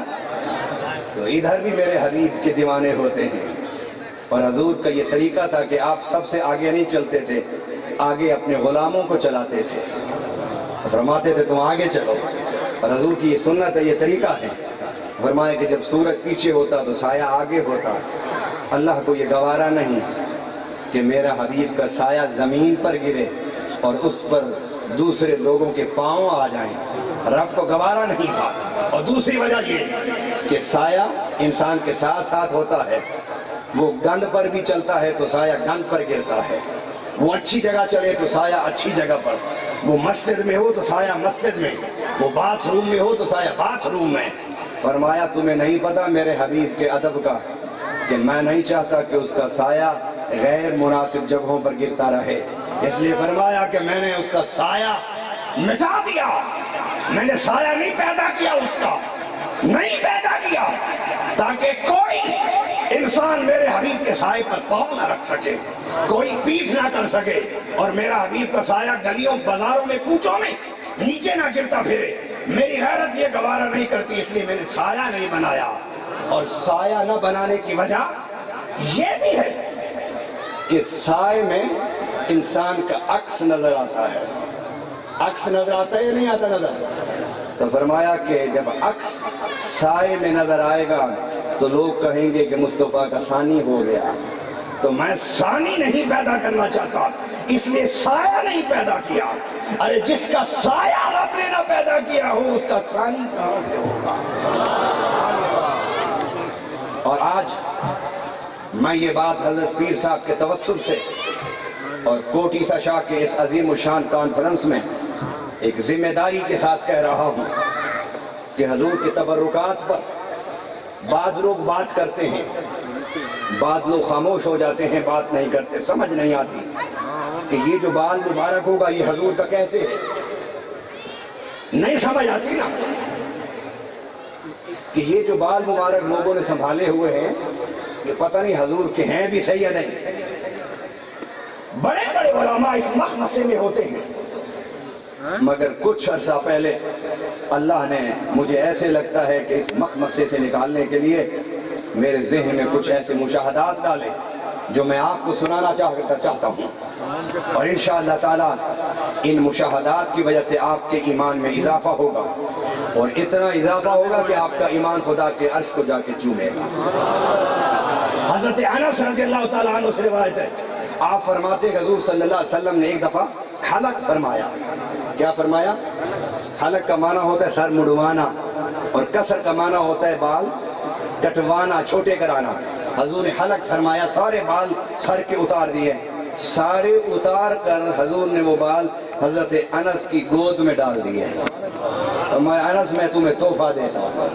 تو ادھر بھی میرے حبیب کے دیوانے ہوتے ہیں۔ اور حضور کا یہ طریقہ تھا کہ آپ سب سے آگے نہیں چلتے تھے، آگے اپنے غلاموں کو چلاتے تھے، فرماتے تھے تم آگے چلو۔ اور حضور کی یہ سنت ہے، یہ طریقہ ہے۔ فرمایا کہ جب سورج پیچھے ہوتا تو سایہ آگے ہوتا۔ اللہ کو یہ گوارا نہیں کہ میرا حبیب کا سایہ زمین پر گرے اور اس پر دوسرے لوگوں کے پاؤں آ جائیں، رب کو گوارا نہیں تھا۔ اور دوسری وجہ یہ کہ سایہ انسان کے ساتھ ساتھ ہوتا ہے، وہ گند پر بھی چلتا ہے تو سایہ گند پر گرتا ہے، وہ اچھی جگہ چلے تو سایہ اچھی جگہ پر، وہ مسجد میں ہو تو سایہ مسجد میں، وہ باتھ روم میں ہو تو سایہ باتھ روم میں۔ فرمایا تمہیں نہیں پتا میرے حبیب کے ادب کا کہ میں نہیں چاہتا کہ اس کا سایہ غیر مناسب جگہوں پر گرتا رہے، اس لیے فرمایا کہ میں نے اس کا سایہ مٹا دیا۔ میں نے سایہ نہیں پیدا کیا، اس کا نہیں پیدا کیا تاکہ کوئی انسان میرے حبیب کے سائے پر پاؤں نہ رکھ سکے، کوئی پیٹھ نہ کر سکے، اور میرا حبیب کا سایہ گلیوں بازاروں میں کوچوں میں نیچے نہ گرتا پھرے۔ میری غیرت یہ گوارا نہیں کرتی، اس لیے میں نے سایہ نہیں بنایا۔ اور سایہ نہ بنانے کی وجہ یہ بھی ہے کہ سائے میں انسان کا عکس نظر آتا ہے۔ عکس نظر آتا ہے یا نہیں آتا نظر؟ تو فرمایا کہ جب عکس سائے میں نظر آئے گا تو لوگ کہیں گے کہ مصطفیٰ کا ثانی ہو گیا۔ تو میں ثانی نہیں پیدا کرنا چاہتا، اس لیے سایہ نہیں پیدا کیا۔ ارے جس کا سایہ رب نے نہ پیدا کیا ہو اس کا ثانی کہاں سے ہوگا؟ اور آج میں یہ بات حضرت پیر صاحب کے توسل سے اور کوٹی سا شاہ کے اس عظیم الشان کانفرنس میں ایک ذمہ داری کے ساتھ کہہ رہا ہوں کہ حضور کے تبرکات پر بعض لوگ بات کرتے ہیں، بعض لوگ خاموش ہو جاتے ہیں، بات نہیں کرتے، سمجھ نہیں آتی کہ یہ جو بال مبارک ہوگا یہ حضور کا کیسے ہے، نہیں سمجھ آتی نا کہ یہ جو بال مبارک لوگوں نے سنبھالے ہوئے ہیں یہ پتہ نہیں حضور کے ہیں بھی صحیح ہے نہیں۔ بڑے بڑے علماء اس مخمصے میں ہوتے ہیں، مگر کچھ عرصہ پہلے اللہ نے مجھے ایسے لگتا ہے کہ اس مخمصے سے نکالنے کے لیے میرے ذہن میں کچھ ایسے مشاہدات ڈالے جو میں آپ کو سنانا چاہتا ہوں، اور انشاءاللہ تعالیٰ ان مشاہدات کی وجہ سے آپ کے ایمان میں اضافہ ہوگا، اور اتنا اضافہ ہوگا کہ آپ کا ایمان خدا کے عرش کو جا کے چومے گا۔ حضرت انس رضی اللہ تعالیٰ عنہ سے روایت ہے، آپ فرماتے کہ حضور صلی اللہ علیہ وسلم نے ایک دفعہ حلق فرمایا. کیا فرمایا؟ حلق کا معنی ہوتا ہے سر مڑوانا اور قصر کا معنی ہوتا ہے بال کٹوانا، چھوٹے کرانا. حضور نے حلق فرمایا، سارے بال سر کے اتار دیے. سارے اتار کر حضور نے وہ بال حضرت انس کی گود میں ڈال دیے. میں انس میں تمہیں تحفہ دیتا ہوں.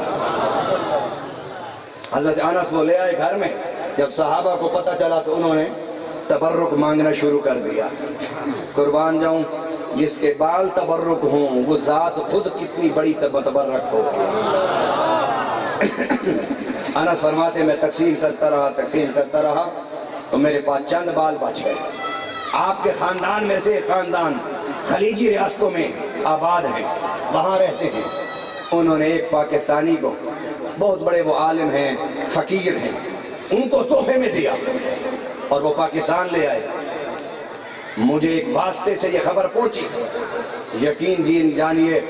حضرت انس وہ لے آئے گھر میں. جب صحابہ کو پتہ چلا تو انہوں نے تبرک مانگنا شروع کر دیا. قربان جاؤں، جس کے بال تبرک ہوں وہ ذات خود کتنی بڑی تبرک ہو. انس فرماتے میں تقسیم کرتا رہا تو میرے پاس چند بال بچ گئے. آپ کے خاندان میں سے ایک خاندان خلیجی ریاستوں میں آباد ہیں، وہاں رہتے ہیں. انہوں نے ایک پاکستانی کو، بہت بڑے وہ عالم ہیں، فقیر ہیں، ان کو تحفے میں دیا اور وہ پاکستان لے آئے. مجھے ایک واسطے سے یہ خبر پہنچی. یقین جانیے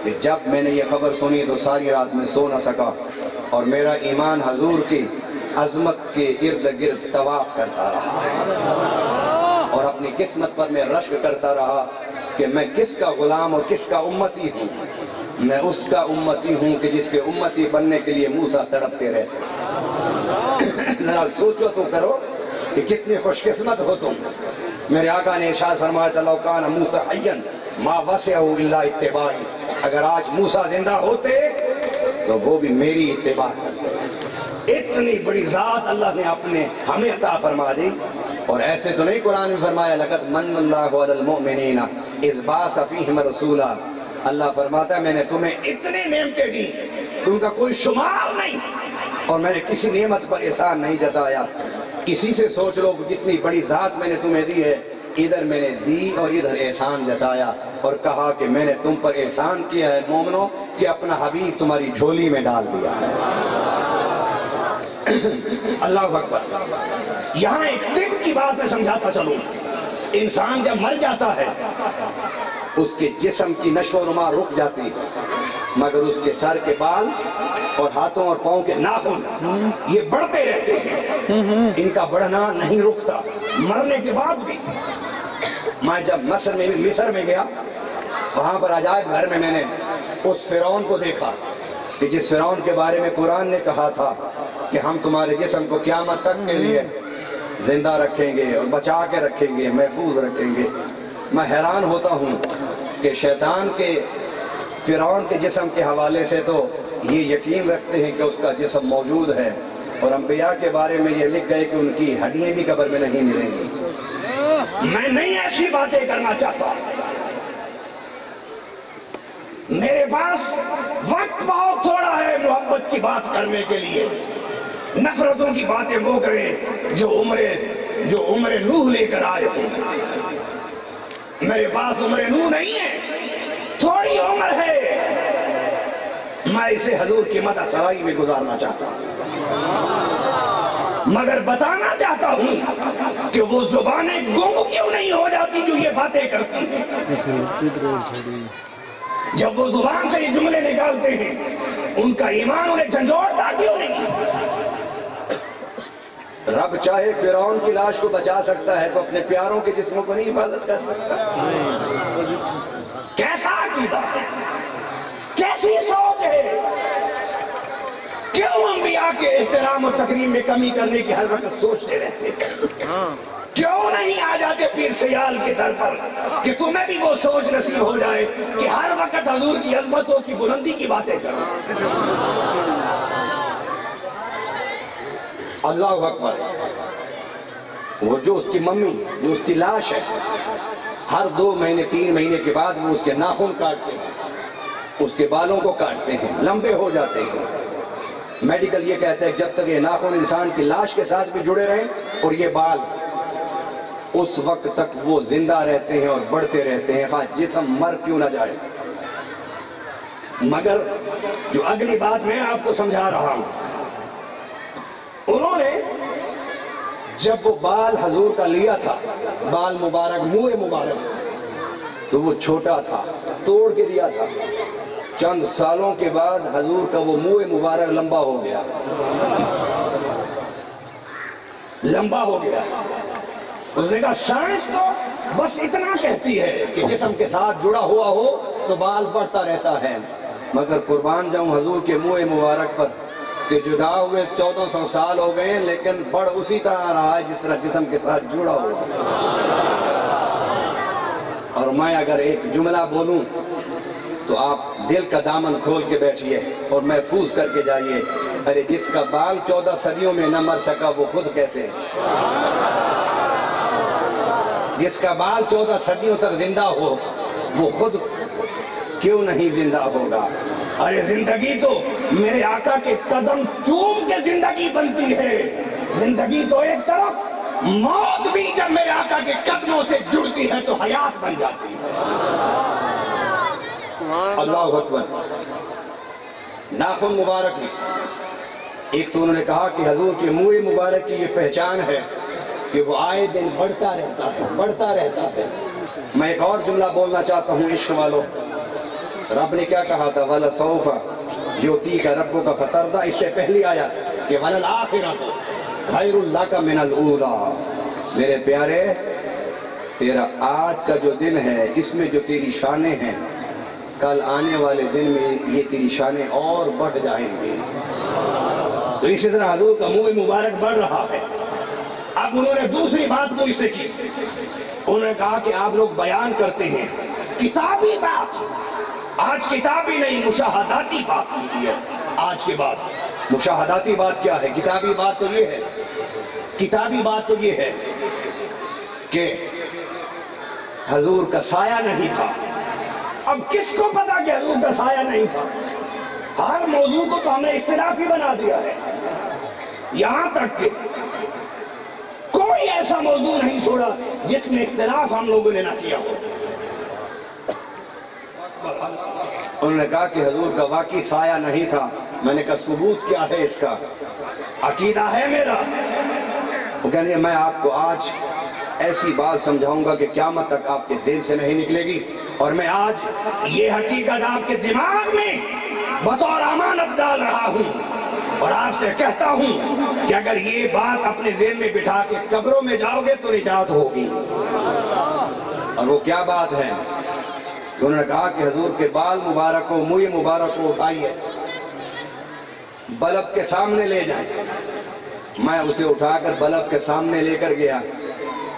کہ جب میں نے یہ خبر سنی تو ساری رات میں سو نہ سکا اور میرا ایمان حضور کی عظمت کے ارد گرد طواف کرتا رہا اور اپنی قسمت پر میں رشک کرتا رہا کہ میں کس کا غلام اور کس کا امتی ہوں. میں اس کا امتی ہوں کہ جس کے امتی بننے کے لیے موسیٰ تڑپتے رہتے. ذرا سوچو تو کرو کہ کتنے خوش قسمت ہو تم. میرے آقا نے ارشاد فرمایا لو کان موسیٰ حیا ما وسعہ الا اتباعی. اگر آج موسیٰ زندہ ہوتے تو وہ بھی میری اتباع کرتے. اتنی بڑی ذات اللہ نے اپنے ہمیں عطا فرما دی. اور ایسے تو نہیں قرآن میں فرمایا لقد من اللہ علی المؤمنین اذ بعث فیہم رسولا. اللہ فرماتا ہے میں نے تمہیں اتنی نعمتیں دی ان کا کوئی شمار نہیں اور میں نے کسی نعمت پر احسان نہیں جتایا. اسی سے سوچ لو کہ کتنی بڑی ذات میں نے تمہیں دی ہے. ادھر میں نے دی اور ادھر احسان جتایا اور کہا کہ میں نے تم پر احسان کیا ہے مومنو کہ اپنا حبیب تمہاری جھولی میں ڈال دیا ہے. اللہ اکبر. یہاں ایک دن کی بات میں سمجھاتا چلوں. انسان جب مر جاتا ہے اس کے جسم کی نشو و نما رک جاتی ہے مگر اس کے سر کے بال اور ہاتھوں اور پاؤں کے ناخن یہ بڑھتے رہتے ہیں. ان کا بڑھنا نہیں رکتا مرنے کے بعد بھی. میں جب مصر میں گیا وہاں پر عجائب گھر میں نے اس فرعون کو دیکھا کہ جس فرعون کے بارے میں قرآن نے کہا تھا کہ ہم تمہارے جسم کو قیامت تک کے لیے زندہ رکھیں گے اور بچا کے رکھیں گے، محفوظ رکھیں گے. میں حیران ہوتا ہوں کہ شیطان کے فرعون کے جسم کے حوالے سے تو یہ یقین رکھتے ہیں کہ اس کا جسم موجود ہے اور انبیاء کے بارے میں یہ لکھ گئے کہ ان کی ہڈیاں بھی قبر میں نہیں ملیں گی. میں نہیں ایسی باتیں کرنا چاہتا. میرے پاس وقت بہت تھوڑا ہے محبت کی بات کرنے کے لیے. نفرتوں کی باتیں وہ کریں جو عمر نوح لے کر آئے ہوں. میرے پاس عمر نوح نہیں ہے، تھوڑی عمر ہے. میں اسے حضور کی مدح سرائی میں گزارنا چاہتا ہوں مگر بتانا چاہتا ہوں کہ وہ زبانیں گم کیوں نہیں ہو جاتی جو یہ باتیں کرتی ہیں. جب وہ زبان سے یہ جملے نکالتے ہیں ان کا ایمان انہیں جھنجھوڑتا کیوں نہیں؟ رب چاہے فرعون کی لاش کو بچا سکتا ہے تو اپنے پیاروں کے جسموں کو نہیں حفاظت کر سکتا؟ کیسا عقیدہ، کیسی سوچ ہے؟ کیوں انبیاء کے احترام اور تکریم میں کمی کرنے کی ہر وقت سوچتے رہتے ہیں؟ کیوں نہیں آ جاتے پیر سیال کے در پر کہ تمہیں بھی وہ سوچ نصیب ہو جائے کہ ہر وقت حضور کی عظمتوں کی بلندی کی باتیں کرو؟ اللہ اکبر. وہ جو اس کی ممی، جو اس کی لاش ہے، ہر 2 مہینے 3 مہینے کے بعد وہ اس کے ناخن کاٹتے ہیں، اس کے بالوں کو کاٹتے ہیں، لمبے ہو جاتے ہیں. میڈیکل یہ کہتا ہے جب تک یہ ناخن انسان کی لاش کے ساتھ بھی جڑے رہیں اور یہ بال اس وقت تک وہ زندہ رہتے ہیں اور بڑھتے رہتے ہیں خواہ جسم مر کیوں نہ جائے. مگر جو اگلی بات میں آپ کو سمجھا رہا ہوں، انہوں نے جب وہ بال حضور کا لیا تھا، بال مبارک، منہ مبارک، تو وہ چھوٹا تھا، توڑ کے دیا تھا. چند سالوں کے بعد حضور کا وہ منہ مبارک لمبا ہو گیا، لمبا ہو گیا. اس نے کہا سائنس تو بس اتنا کہتی ہے کہ جسم کے ساتھ جڑا ہوا ہو تو بال بڑھتا رہتا ہے، مگر قربان جاؤں حضور کے منہ مبارک پر کہ جدا ہوئے 1400 سال ہو گئے لیکن بڑھ اسی طرح رہا ہے جس طرح جسم کے ساتھ جڑا ہوا۔ اور میں اگر ایک جملہ بولوں تو آپ دل کا دامن کھول کے بیٹھیے اور محفوظ کر کے جائیے، ارے جس کا بال 14 صدیوں میں نہ مر سکا وہ خود کیسے؟ جس کا بال 14 صدیوں تک زندہ ہو وہ خود کیوں نہیں زندہ ہوگا؟ ارے زندگی تو میرے آقا کے قدم چوم کے زندگی بنتی ہے، زندگی تو ایک طرف، موت بھی جب میرے آقا کے قدموں سے جڑتی ہے تو حیات بن جاتی ہے۔ اللہ اکبر۔ ناخن مبارک نے ایک تو انہوں نے کہا کہ حضور کے منہ مبارک کی یہ پہچان ہے کہ وہ آئے دن بڑھتا رہتا ہے، بڑھتا رہتا ہے۔ میں ایک اور جملہ بولنا چاہتا ہوں عشق والوں، رب نے کیا کہا تھا؟ وَلَسَوْفَ يُعْطِيكَ رَبُّكَ فَتَرْضَىٰ، اس سے پہلی آیت کہ وَلَلْآخِرَةُ خَيْرٌ لَكَ مِنَ الْأُولَىٰ۔ میرے پیارے، تیرا آج کا جو دن ہے اس میں جو تیری شانیں ہیں، کل آنے والے دن میں یہ تیری شانیں اور بڑھ جائیں گے۔ تو اسی طرح حضور کا منہ مبارک بڑھ رہا ہے۔ اب انہوں نے دوسری بات مجھ سے کی، انہوں نے کہا کہ آپ لوگ بیان کرتے ہیں کتابی بات، آج کتابی نہیں مشاہداتی بات ہوئی ہے۔ آج کے بعد مشاہداتی بات کیا ہے؟ کتابی بات تو یہ ہے، کتابی بات تو یہ ہے کہ حضور کا سایہ نہیں تھا۔ اب کس کو پتا کہ حضور کا سایہ نہیں تھا؟ ہر موضوع کو تو ہم نے اختلافی بنا دیا ہے، یہاں تک کہ کوئی ایسا موضوع نہیں چھوڑا جس میں اختلاف ہم لوگوں نے نہ کیا ہو۔ انہوں نے کہا کہ حضور کا واقعی سایہ نہیں تھا۔ میں نے کہا ثبوت کیا ہے اس کا؟ عقیدہ ہے میرا۔ وہ کہنے میں آپ کو آج ایسی بات سمجھاؤں گا کہ قیامت تک آپ کے ذہن سے نہیں نکلے گی، اور میں آج یہ حقیقت آپ کے دماغ میں بطور امانت ڈال رہا ہوں، اور آپ سے کہتا ہوں کہ اگر یہ بات اپنے ذہن میں بٹھا کے قبروں میں جاؤ گے تو نجات ہوگی۔ اور وہ کیا بات ہے؟ انہوں نے کہا کہ حضور کے بال مبارک کو، منہ مبارک کو اٹھائیے، بلب کے سامنے لے جائیں۔ میں اسے اٹھا کر بلب کے سامنے لے کر گیا۔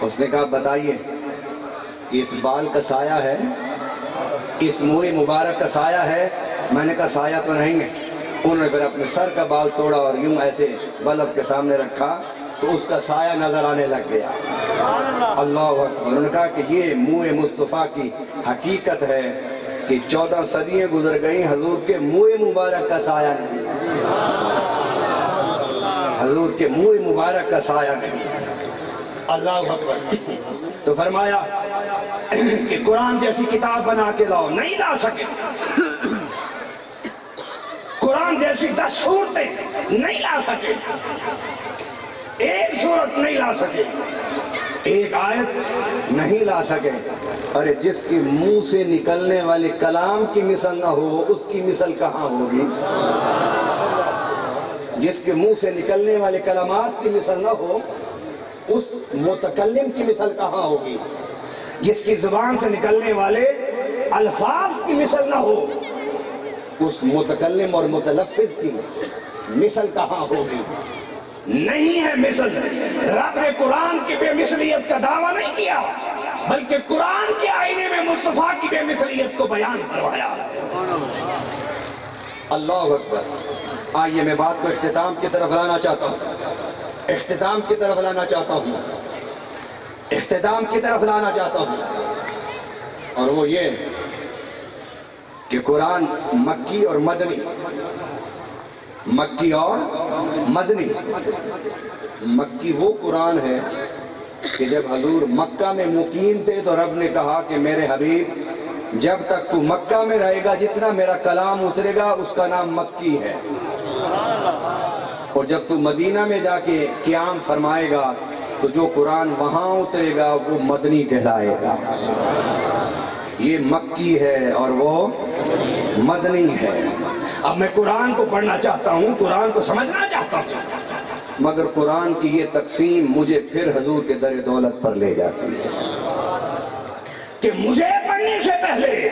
اس نے کہا بتائیے اس بال کا سایہ ہے، اس منہ مبارک کا سایہ ہے؟ میں نے کہا سایہ تو نہیں ہے۔ انہوں نے پھر اپنے سر کا بال توڑا اور یوں ایسے بلب کے سامنے رکھا تو اس کا سایہ نظر آنے لگ گیا۔ اللہ اکبر۔ انہوں نے کہا کہ یہ منہ مصطفیٰ کی حقیقت ہے کہ 14 صدیاں گزر گئیں، حضور کے منہ مبارک کا سایہ نہیں، حضور کے منہ مبارک کا سایہ نہیں۔ اللہ اکبر۔ تو فرمایا کہ قرآن جیسی کتاب بنا کے لاؤ، نہیں لا سکے۔ قرآن جیسی 10 صورتیں نہیں لا سکے، ایک صورت نہیں لا سکے، ایک آیت نہیں لا سکے۔ ارے جس کے منہ سے نکلنے والے کلام کی مثل نہ ہو اس کی مثل کہاں ہوگی؟ جس کے منہ سے نکلنے والے کلمات کی مثل نہ ہو اس متکلم کی مثل کہاں ہوگی؟ جس کی زبان سے نکلنے والے الفاظ کی مثل نہ ہو اس متکلم اور متلفظ کی مثل کہاں ہوگی؟ نہیں ہے مثل۔ رب نے قرآن کی بے مثلیت کا دعویٰ نہیں کیا، بلکہ قرآن کے آئینے میں مصطفیٰ کی بے مثلیت کو بیان فرمایا۔ اللہ اکبر۔ آئیے میں بات کو اختتام کی طرف لانا چاہتا ہوں، اختتام کی طرف لانا چاہتا ہوں، اختتام کی طرف لانا چاہتا ہوں، اور وہ یہ کہ قرآن مکی اور مدنی، مکی اور مدنی۔ مکی وہ قرآن ہے کہ جب حضور مکہ میں مقیم تھے تو رب نے کہا کہ میرے حبیب جب تک تو مکہ میں رہے گا جتنا میرا کلام اترے گا اس کا نام مکی ہے، اور جب تو مدینہ میں جا کے قیام فرمائے گا تو جو قرآن وہاں اترے گا وہ مدنی کہلائے گا۔ یہ مکی ہے اور وہ مدنی ہے۔ اب میں قرآن کو پڑھنا چاہتا ہوں، قرآن کو سمجھنا چاہتا ہوں، مگر قرآن کی یہ تقسیم مجھے پھر حضور کے در دولت پر لے جاتی ہے کہ مجھے پڑھنے سے پہلے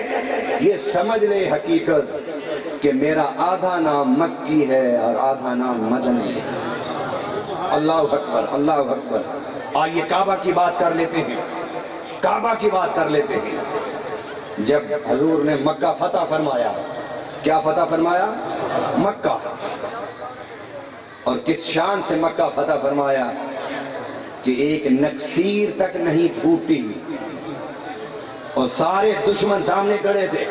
یہ سمجھ لے حقیقت کہ میرا آدھا نام مکی ہے اور آدھا نام مدنی ہے۔ اللہ اکبر، اللہ اکبر۔ آئیے کعبہ کی بات کر لیتے ہیں، کعبہ کی بات کر لیتے ہیں۔ جب حضور نے مکہ فتح فرمایا، کیا فتح فرمایا؟ مکہ۔ اور کس شان سے مکہ فتح فرمایا کہ ایک نکسیر تک نہیں پھوٹی اور سارے دشمن سامنے کھڑے تھے۔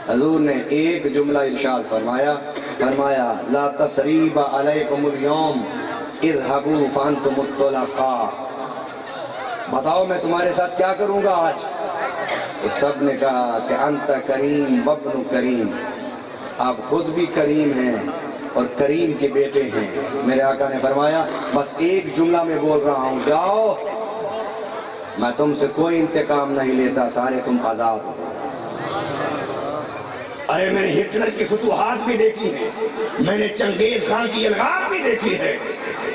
حضور نے ایک جملہ ارشاد فرمایا، لا تثریب علیکم اليوم اذهبوا فانتم الطلقاء۔ بتاؤ میں تمہارے ساتھ کیا کروں گا آج؟ تو سب نے کہا کہ انت کریم وابن کریم، آپ خود بھی کریم ہیں اور کریم کے بیٹے ہیں۔ میرے آقا نے فرمایا بس ایک جملہ میں بول رہا ہوں، جاؤ، میں تم سے کوئی انتقام نہیں لیتا، سارے تم آزاد ہو۔ ارے میں نے ہٹلر کی فتوحات بھی دیکھی ہے، میں نے چنگیز خان کی الغار بھی دیکھی ہے،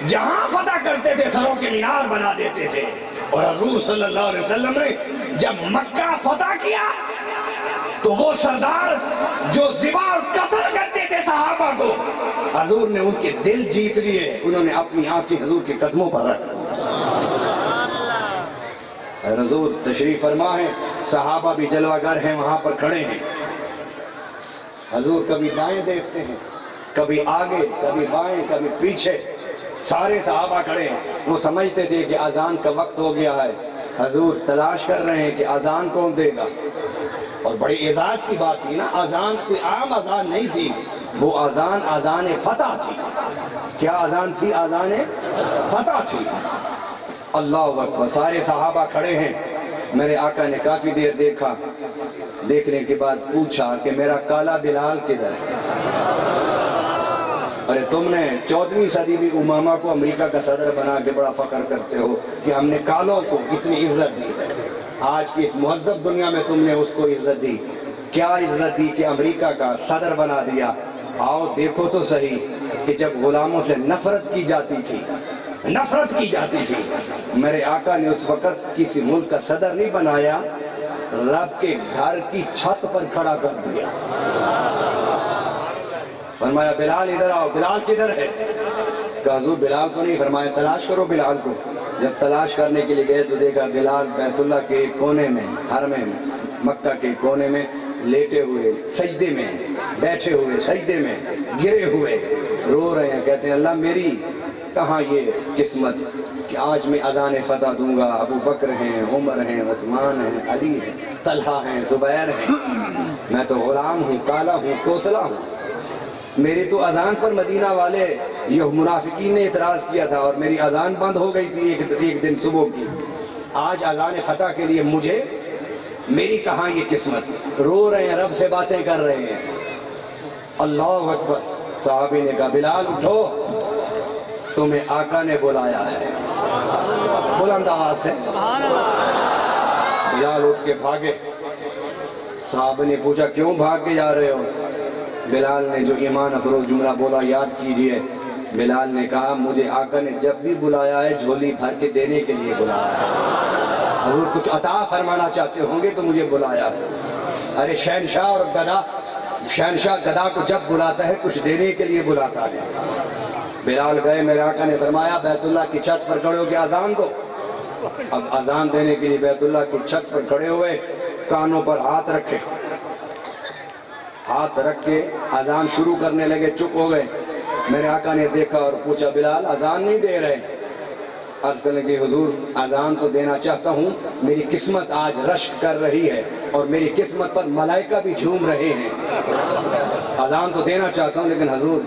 جہاں فتح کرتے تھے سروں کے مینار بنا دیتے تھے۔ اور حضور صلی اللہ علیہ وسلم نے جب مکہ فتح کیا تو وہ سردار جو ذبح اور قتل کرتے تھے صحابہ کو، حضور نے ان کے دل جیت لیے، انہوں نے اپنی آنکھیں حضور کے قدموں پر رکھ۔ حضور تشریف فرما ہے، صحابہ بھی جلوہ گر ہیں، وہاں پر کھڑے ہیں۔ حضور کبھی دائیں دیکھتے ہیں، کبھی آگے، کبھی بائیں، کبھی پیچھے، سارے صحابہ کھڑے ہیں۔ وہ سمجھتے تھے کہ اذان کا وقت ہو گیا ہے، حضور تلاش کر رہے ہیں کہ اذان کون دے گا۔ اور بڑی اعزاز کی بات تھی نا، اذان کوئی عام اذان نہیں تھی، وہ اذان اذان فتح تھی۔ کیا اذان تھی؟ اذان فتح تھی۔ اللہ اکبر۔ سارے صحابہ کھڑے ہیں، میرے آقا نے کافی دیر دیکھا، دیکھنے کے بعد پوچھا کہ میرا کالا بلال کدھر ہے؟ ارے تم نے 14ویں صدی بھی امامہ کو امریکہ کا صدر بنا کے بڑا فخر کرتے ہو کہ ہم نے کالوں کو اتنی عزت دی ہے۔ آج کی اس مہذب دنیا میں تم نے اس کو عزت دی، کیا عزت دی کہ امریکہ کا صدر بنا دیا۔ آؤ دیکھو تو صحیح کہ جب غلاموں سے نفرت کی جاتی تھی، نفرت کی جاتی تھی، میرے آقا نے اس وقت کسی ملک کا صدر نہیں بنایا، رب کے گھر کی چھت پر کھڑا کر دیا۔ فرمایا بلال ادھر آؤ۔ بلال کدھر ہے؟ کہا حضور بلال تو نہیں۔ فرمایا تلاش کرو بلال کو۔ جب تلاش کرنے کے لیے گئے تو دیکھا بلال بیت اللہ کے کونے میں، حرم میں، مکہ کے کونے میں لیٹے ہوئے سجدے میں، بیٹھے ہوئے سجدے میں، گرے ہوئے رو رہے ہیں، کہتے ہیں اللہ میری کہاں یہ قسمت کہ آج میں اذان فتح دوں گا۔ ابو بکر ہیں، عمر ہیں، عثمان ہیں، علی ہیں، طلحہ ہیں، زبیر ہیں، میں تو غلام ہوں، کالا ہوں، توتلا ہوں۔ میری تو اذان پر مدینہ والے یہ منافقین نے اعتراض کیا تھا اور میری اذان بند ہو گئی تھی ایک دن صبح کی۔ آج اذان فتح کے لیے مجھے، میری کہاں یہ قسمت؟ رو رہے ہیں، رب سے باتیں کر رہے ہیں۔ اللہ اکبر۔ صحابی نے کہا بلال اٹھو، تمہیں آقا نے بلایا ہے، بلند آواز سے۔ بلال اٹھ کے بھاگے۔ صحابہ نے پوچھا کیوں بھاگ کے جا رہے ہو؟ بلال نے جو ایمان افروز جملہ بولا یاد کیجئے۔ بلال نے کہا مجھے آقا نے جب بھی بلایا ہے جھولی بھر کے دینے کے لیے بلایا ہے، حضور کچھ عطا فرمانا چاہتے ہوں گے تو مجھے بلایا۔ ارے شہنشاہ اور گدا، شہنشاہ گدا کو جب بلاتا ہے کچھ دینے کے لیے بلاتا ہے۔ بلال گئے، میرے آقا نے فرمایا بیت اللہ کی چھت پر کھڑے ہو کے اذان دو۔ اب اذان دینے کے لیے بیت اللہ کی چھت پر کھڑے ہوئے، کانوں پر ہاتھ رکھے، ہاتھ رکھ کے اذان شروع کرنے لگے، چپ ہو گئے۔ میرے آقا نے دیکھا اور پوچھا بلال اذان نہیں دے رہے؟ عرض کرنے کہ حضور اذان تو دینا چاہتا ہوں، میری قسمت آج رشک کر رہی ہے اور میری قسمت پر ملائکہ بھی جھوم رہے ہیں، اذان تو دینا چاہتا ہوں لیکن حضور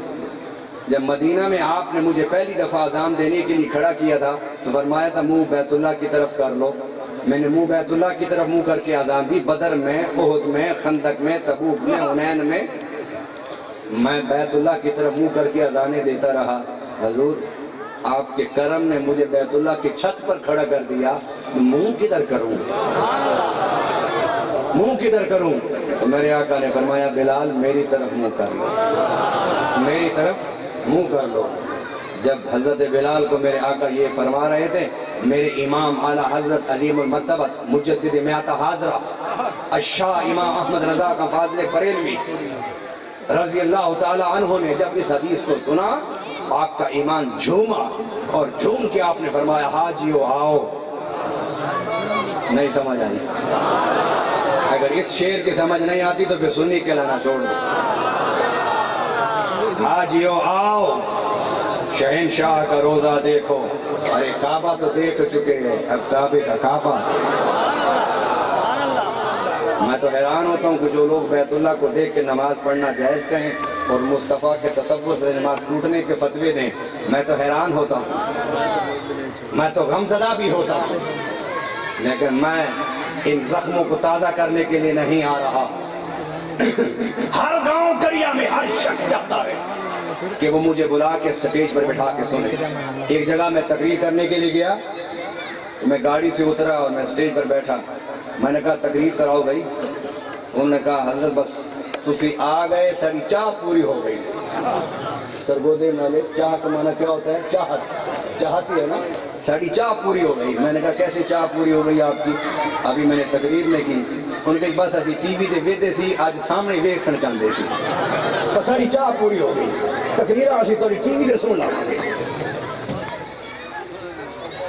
جب مدینہ میں آپ نے مجھے پہلی دفعہ اذان دینے کے لیے کھڑا کیا تھا تو فرمایا تھا منہ بیت اللہ کی طرف کر لو۔ میں نے منہ بیت اللہ کی طرف منہ کر کے اذان دی۔ بدر میں، احد میں، خندق میں، تبوک میں، حنین میں میں بیت اللہ کی طرف منہ کر کے اذانیں دیتا رہا۔ حضور آپ کے کرم نے مجھے بیت اللہ کی چھت پر کھڑا کر دیا، منہ کدھر کروں، منہ کدھر کروں؟ تو میرے آقا نے فرمایا بلال میری طرف منہ کر لو، میری طرف منہ کر لو۔ جب حضرت بلال کو میرے آقا یہ فرما رہے تھے، میرے امام اعلیٰ حضرت عظیم المرتبت مجدد میات حاضرہ الشاہ امام احمد رضا کا فاضل بریلوی رضی اللہ تعالی عنہ نے جب اس حدیث کو سنا، آپ کا ایمان جھوما اور جھوم کے آپ نے فرمایا حاجیو آؤ. نہیں سمجھ آئی؟ اگر اس شعر کی سمجھ نہیں آتی تو پھر سنی کے لانا چھوڑ دو. حاجیو آؤ، شہنشاہ کا روزہ دیکھو. ارے کعبہ تو دیکھ چکے ہیں، اب کعبے کا کعبہ. میں تو حیران ہوتا ہوں کہ جو لوگ بیت اللہ کو دیکھ کے نماز پڑھنا جائز کہیں اور مصطفیٰ کے تصور سے نماز ٹوٹنے کے فتوے دیں، میں تو حیران ہوتا ہوں، میں تو غمزدہ بھی ہوتا ہوں. لیکن میں ان زخموں کو تازہ کرنے کے لیے نہیں آ رہا. ہر گاؤں کریا میں ہر شخص چاہتا ہے کہ وہ مجھے بلا کے سٹیج پر بٹھا کے سنے. ایک جگہ میں تقریر کرنے کے لیے گیا، میں گاڑی سے اترا اور میں سٹیج پر بیٹھا. میں نے کہا تقریر کراؤ بھائی. انہوں نے کہا حضرت بس تسی آ گئے، ساری چاہ پوری ہو گئی. سرگودے نالے چاہ کا معنی کیا ہوتا ہے؟ چاہت، چاہتی ہے نا. ساری چاہ پوری ہو گئی. میں نے کہا کیسے چاہ پوری ہو گئی آپ کی؟ ابھی میں نے تقریر نہیں کی. ان کے بس اسی ٹی وی دے ویدے سی آج سامنے ویکھن چاہتے سی، بس ساری چاہ پوری ہو گئی. تقریر اسی تو ٹی وی دے سن لا.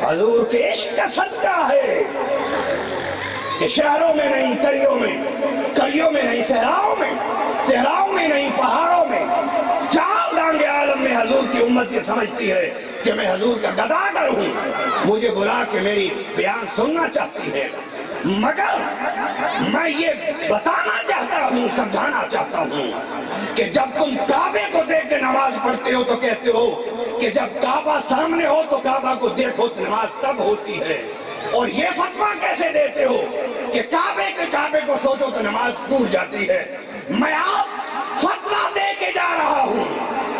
حضور کے عشق کا صدقہ ہے کہ شہروں میں نہیں کریوں میں، کریوں میں نہیں صحراؤں میں، صحراؤں میں نہیں پہاڑوں میں، چار دانگ عالم میں حضور کی امت یہ سمجھتی ہے کہ میں حضور کا گداگر ہوں. مجھے بلا کے میری بیان سننا چاہتی ہے، مگر میں یہ بتانا چاہتا ہوں، سمجھانا چاہتا ہوں کہ جب تم کعبے کو دیکھ کے نماز پڑھتے ہو تو کہتے ہو کہ جب کعبہ سامنے ہو تو کعبہ کو دیکھو تو نماز تب ہوتی ہے. اور یہ فتویٰ کیسے دیتے ہو کہ کعبے کو سوچو تو نماز ٹوٹ جاتی ہے. میں آپ فتویٰ دے کے جا رہا ہوں،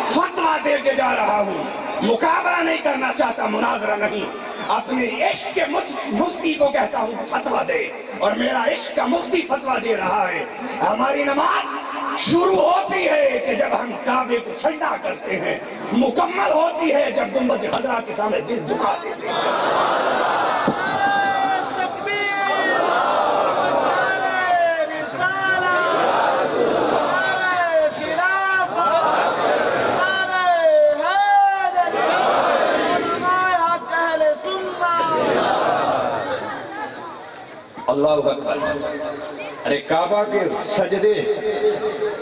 فتویٰ دے کے جا رہا ہوں. مقابلہ نہیں کرنا چاہتا، مناظرہ نہیں. اپنے عشق کے مفتی کو کہتا ہوں فتویٰ دے، اور میرا عشق کا مفتی فتویٰ دے رہا ہے. ہماری نماز شروع ہوتی ہے کہ جب ہم کعبے کو سجدہ کرتے ہیں، مکمل ہوتی ہے جب گنبد خضرا کے سامنے دل جھکا دیتے ہیں. اللہ اکبر. ارے کعبہ کے سجدے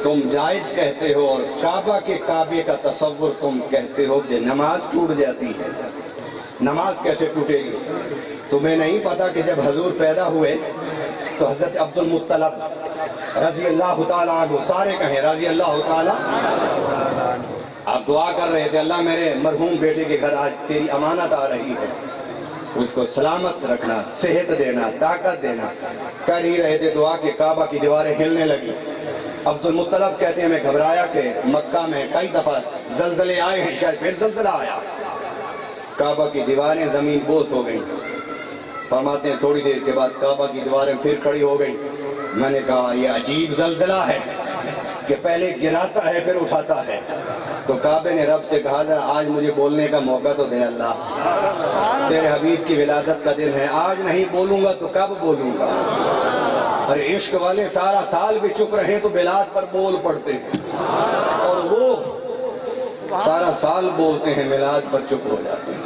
تم جائز کہتے ہو اور کعبے کا تصور تم کہتے ہو کہ نماز ٹوٹ جاتی ہے. نماز کیسے ٹوٹے گی؟ تمہیں نہیں پتا کہ جب حضور پیدا ہوئے تو حضرت عبد المطلب رضی اللہ تعالیٰ عنہ، سارے کہیں رضی اللہ تعالیٰ، آپ دعا کر رہے تھے اللہ میرے مرحوم بیٹے کے گھر آج تیری امانت آ رہی ہے، اس کو سلامت رکھنا، صحت دینا، طاقت دینا. کر ہی رہے تھے دعا کہ کعبہ کی دیواریں ہلنے لگی. عبد المطلب کہتے ہیں میں گھبرایا کہ مکہ میں کئی دفعہ زلزلے آئے ہیں، شاید پھر زلزلہ آیا. کعبہ کی دیواریں زمین بوس ہو گئیں. فرماتے ہیں تھوڑی دیر کے بعد کعبہ کی دیواریں پھر کھڑی ہو گئیں. میں نے کہا یہ عجیب زلزلہ ہے کہ پہلے گراتا ہے پھر اٹھاتا ہے. تو کعبے نے رب سے کہا ذرا آج مجھے بولنے کا موقع تو دے اللہ، تیرے حبیب کی ولادت کا دن ہے، آج نہیں بولوں گا تو کب بولوں گا؟ ارے عشق والے سارا سال بھی چپ رہے تو میلاد پر بول پڑتے ہیں، اور وہ سارا سال بولتے ہیں میلاد پر چپ ہو جاتے ہیں.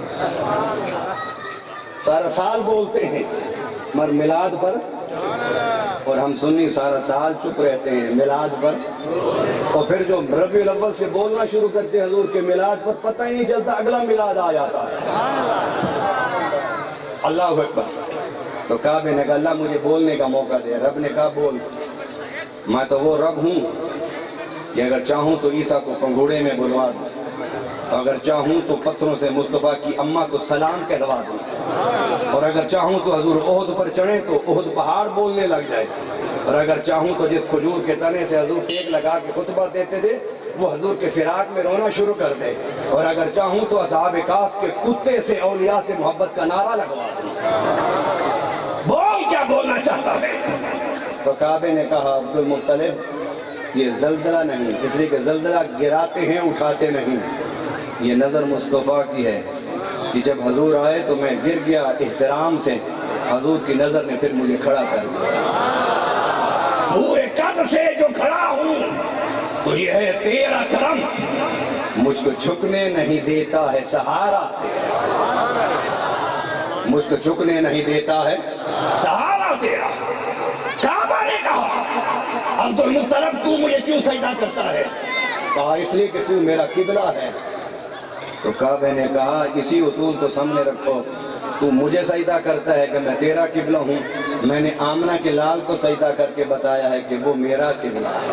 سارا سال بولتے ہیں مگر میلاد پر، اور ہم سنی سارا سال چپ رہتے ہیں میلاد پر. اور پھر جو ربیع الاول سے بولنا شروع کرتے ہیں حضور کے میلاد پر، پتہ ہی نہیں چلتا اگلا میلاد آ جاتا ہے. اللہ اکبر. تو کعبے نے کہا اللہ مجھے بولنے کا موقع دے. رب نے کہا بول. میں تو وہ رب ہوں کہ اگر چاہوں تو عیسیٰ کو پنگھوڑے میں بلوا دوں، اگر چاہوں تو پتھروں سے مصطفیٰ کی اماں کو سلام کہلوا دوں، اور اگر چاہوں تو حضور احد پر چڑھیں تو احد پہاڑ بولنے لگ جائے، اور اگر چاہوں تو جس کھجور کے تنے سے حضور ٹیک لگا کے خطبہ دیتے تھے وہ حضور کے فراق میں رونا شروع کر دے، اور اگر چاہوں تو اصحاب کہف کے کتے سے اولیاء سے محبت کا نعرہ لگوا دوں. بول کیا بولنا چاہتا ہے؟ تو کعبے نے کہا عبد المطلب یہ زلزلہ نہیں، اس لیے کہ زلزلہ گراتے ہیں اٹھاتے نہیں. یہ نظر مصطفیٰ کی ہے کہ جب حضور آئے تو میں گر گیا احترام سے، حضور کی نظر نے پھر مجھے کھڑا کر دیا۔ پورے قد سے جو کھڑا ہوں تو یہ ہے تیرا کرم، مجھ کو جھکنے نہیں دیتا ہے سہارا تیرا، مجھ کو جھکنے نہیں دیتا ہے سہارا تیرا۔ کعبہ نے کہا عبدالمطلب تو مجھے کیوں سجدہ کرتا ہے؟ کہا اس لیے کہ تو میرا قبلہ ہے۔ تو کعبہ نے کہا اسی اصول کو سامنے رکھو، تو مجھے سجدہ کرتا ہے کہ میں تیرا قبلہ ہوں، میں نے آمنہ کے لال کو سجدہ کر کے بتایا ہے کہ وہ میرا قبلہ ہے۔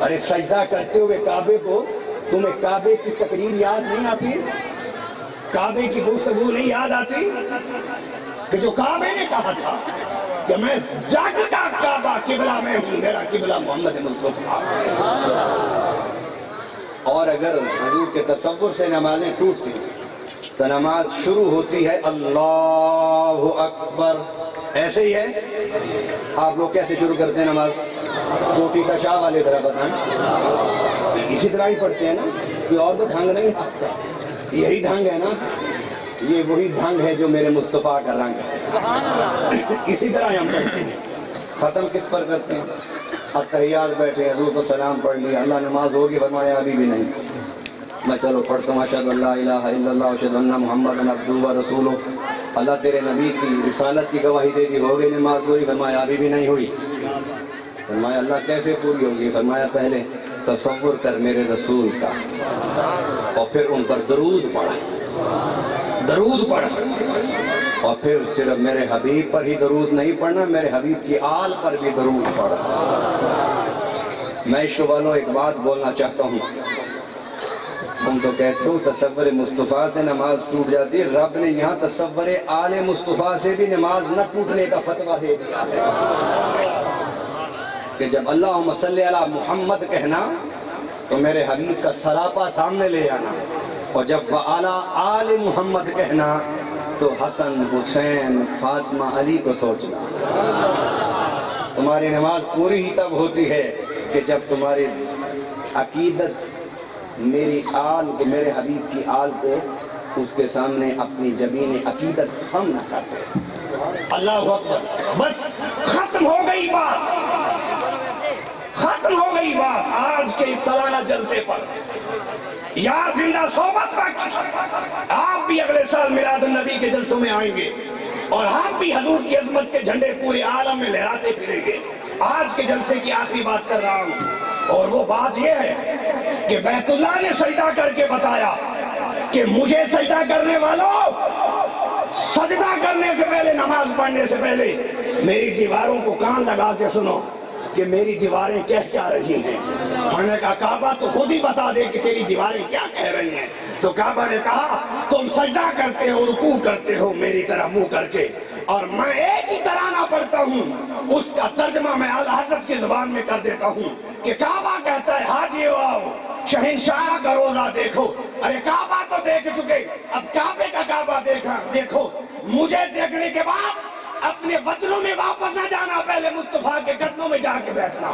ارے سجدہ کرتے ہوئے کعبے کو تمہیں کعبے کی تقریر یاد نہیں آتی؟ کعبے کی گفتگو نہیں یاد آتی کہ جو کعبے نے کہا تھا کہ میں جاگتا کعبہ قبلہ میں ہوں، میرا قبلہ محمد مصطفیٰ۔ اور اگر حضور کے تصور سے نمازیں ٹوٹتی تو نماز شروع ہوتی ہے اللہ اکبر، ایسے ہی ہے۔ آپ لوگ کیسے شروع کرتے ہیں نماز؟ کوٹی سا شاہ والے طرح بتائیں، اسی طرح ہی پڑھتے ہیں نا، کوئی اور تو ڈھنگ نہیں، یہی ڈھنگ ہے نا، یہ وہی ڈھنگ ہے جو میرے مصطفیٰ کا رنگ ہے، اسی طرح ہم پڑھتے ہیں۔ ختم کس پر کرتے ہیں؟ التحیات بیٹھے حضور کو سلام پڑھ لیا، اللہ نماز ہوگی، فرمایا ابھی بھی نہیں، میں چلو پڑھتا ہوں اشہد ان لا الہ الا اللہ اشہد ان محمد عبدہ و رسولہ، اللہ تیرے نبی کی رسالت کی گواہی دے دی، ہو گئی نماز پوری؟ فرمایا ابھی بھی نہیں ہوئی۔ فرمایا اللہ کیسے پوری ہوگی؟ فرمایا پہلے تصور کر میرے رسول کا اور پھر ان پر درود پڑھ، درود پڑھ، اور پھر صرف میرے حبیب پر ہی درود نہیں پڑھنا، میرے حبیب کی آل پر بھی درود پڑھ۔ میں عشق والوں ایک بات بولنا چاہتا ہوں، تم تو کہتے ہو تصور مصطفیٰ سے نماز ٹوٹ جاتی ہے، رب نے یہاں تصور آل مصطفیٰ سے بھی نماز نہ ٹوٹنے کا فتویٰ دے دیا ہے کہ جب اللہم صلی علی محمد کہنا تو میرے حبیب کا سراپا سامنے لے آنا، اور جب وعلی آل محمد کہنا تو حسن، حسین، فاطمہ، علی کو سوچنا۔ تمہاری نماز پوری ہی تب ہوتی ہے کہ جب تمہاری عقیدت میری آل کو، میرے حبیب کی آل کو اس کے سامنے اپنی جبین عقیدت خم نہ کرتے۔ اللہ اکبر، بس ختم ہو گئی بات، ختم ہو گئی بات آج کے اس سالانہ جلسے پر۔ یا زندہ صحبت باقی، آپ بھی اگلے سال میلاد النبی کے جلسوں میں آئیں گے اور ہم بھی حضور کی عظمت کے جھنڈے پورے عالم میں لہراتے پھریں گے۔ آج کے جلسے کی آخری بات کر رہا ہوں، اور وہ بات یہ ہے کہ بیت اللہ نے سجدہ کر کے بتایا کہ مجھے سجدہ کرنے والوں، سجدہ کرنے سے پہلے، نماز پڑھنے سے پہلے میری دیواروں کو کان لگا کے سنو کہ میری دیواریں کہہ کیا رہی ہیں۔ میں نے کہا کعبہ تو خود ہی بتا دے کہ تیری دیواریں کیا کہہ رہی ہیں۔ تو کعبہ نے کہا تم سجدہ کرتے ہو، رکوع کرتے ہو میری طرح منہ کر کے، اور میں ایک ہی ترانہ پڑھتا ہوں، اس کا ترجمہ میں اعلیٰ حضرت کی زبان میں کر دیتا ہوں کہ کعبہ کہتا ہے حاجیو آؤ، شہنشاہ کا روزہ دیکھو۔ ارے کعبہ تو دیکھ چکے، اب کعبے کا کعبہ دیکھو۔ مجھے دیکھنے کے بعد اپنے وطنوں میں واپس نہ جانا، پہلے مصطفیٰ کے قدموں میں جا کے بیٹھنا،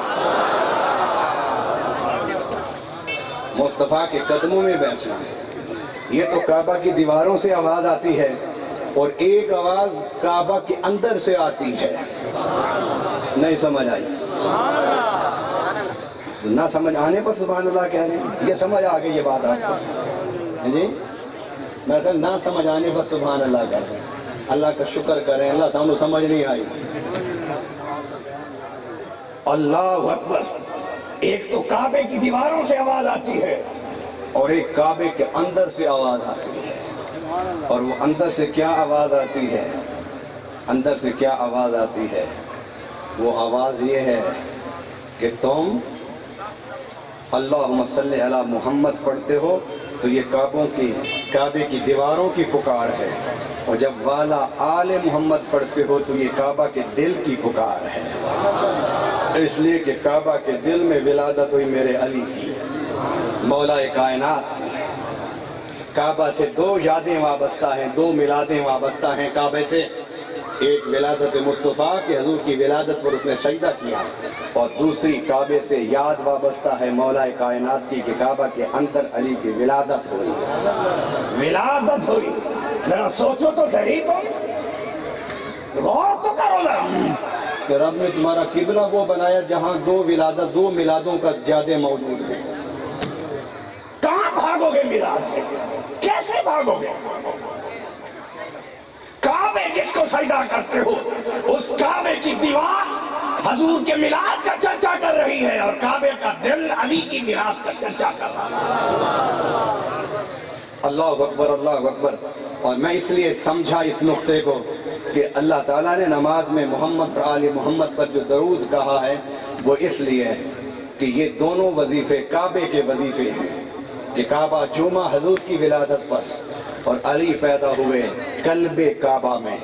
مصطفیٰ کے قدموں میں بیٹھنا۔ یہ تو کعبہ کی دیواروں سے آواز آتی ہے، اور ایک آواز کعبہ کے اندر سے آتی ہے۔ نہیں سمجھ آئی؟ نہ سمجھ آنے پر سبحان اللہ کہہ رہے ہیں، یہ سمجھ آ گئی یہ بات آپ کو جی؟ میں نہ سمجھ آنے پر سبحان اللہ کہہ رہے ہیں، اللہ کا شکر کریں، اللہ سامنے سمجھ نہیں آئی۔ اللہ اکبر، ایک تو کعبے کی دیواروں سے آواز آتی ہے اور ایک کعبے کے اندر سے آواز آتی ہے۔ اور وہ اندر سے کیا آواز آتی ہے؟ اندر سے کیا آواز آتی ہے؟ وہ آواز یہ ہے کہ تم اللہم صلی علی محمد پڑھتے ہو تو یہ کعبے کی دیواروں کی پکار ہے، اور جب والا آل محمد پڑھتے ہو تو یہ کعبہ کے دل کی پکار ہے، اس لیے کہ کعبہ کے دل میں ولادت ہوئی میرے علی کی، مولا کائنات کی۔ کعبہ سے دو یادیں وابستہ ہیں، دو میلادیں وابستہ ہیں کعبے سے۔ ایک ولادت مصطفیٰ کہ حضور کی ولادت پر اس نے سجدہ کیا، اور دوسری کعبے سے یاد وابستہ ہے مولا کائنات کی کہ کعبہ کے اندر علی کی ولادت ہوئی، ولادت ہوئی۔ ذرا سوچو تو صحیح، تم غور تو کرو ذرا کہ رب نے تمہارا قبلہ وہ بنایا جہاں دو میلادوں کا زیادہ موجود ہے۔ کہاں بھاگو گے میلاد سے؟ کیسے بھاگو گے؟ کعبے جس کو سجدہ کرتے ہو اس کعبے کی دیوار حضور کے میلاد کا چرچا کر رہی ہے، اور کعبے کا دل علی کی میلاد کا چرچا کر رہا ہے۔ اللہ اکبر، اللہ اکبر۔ اور میں اس لیے سمجھا اس نقطے کو کہ اللہ تعالیٰ نے نماز میں محمد اور آل محمد پر جو درود کہا ہے وہ اس لیے ہے کہ یہ دونوں وظیفے کعبے کے وظیفے ہیں، کہ کعبہ جمعہ حضور کی ولادت پر اور علی پیدا ہوئے قلب کعبہ میں۔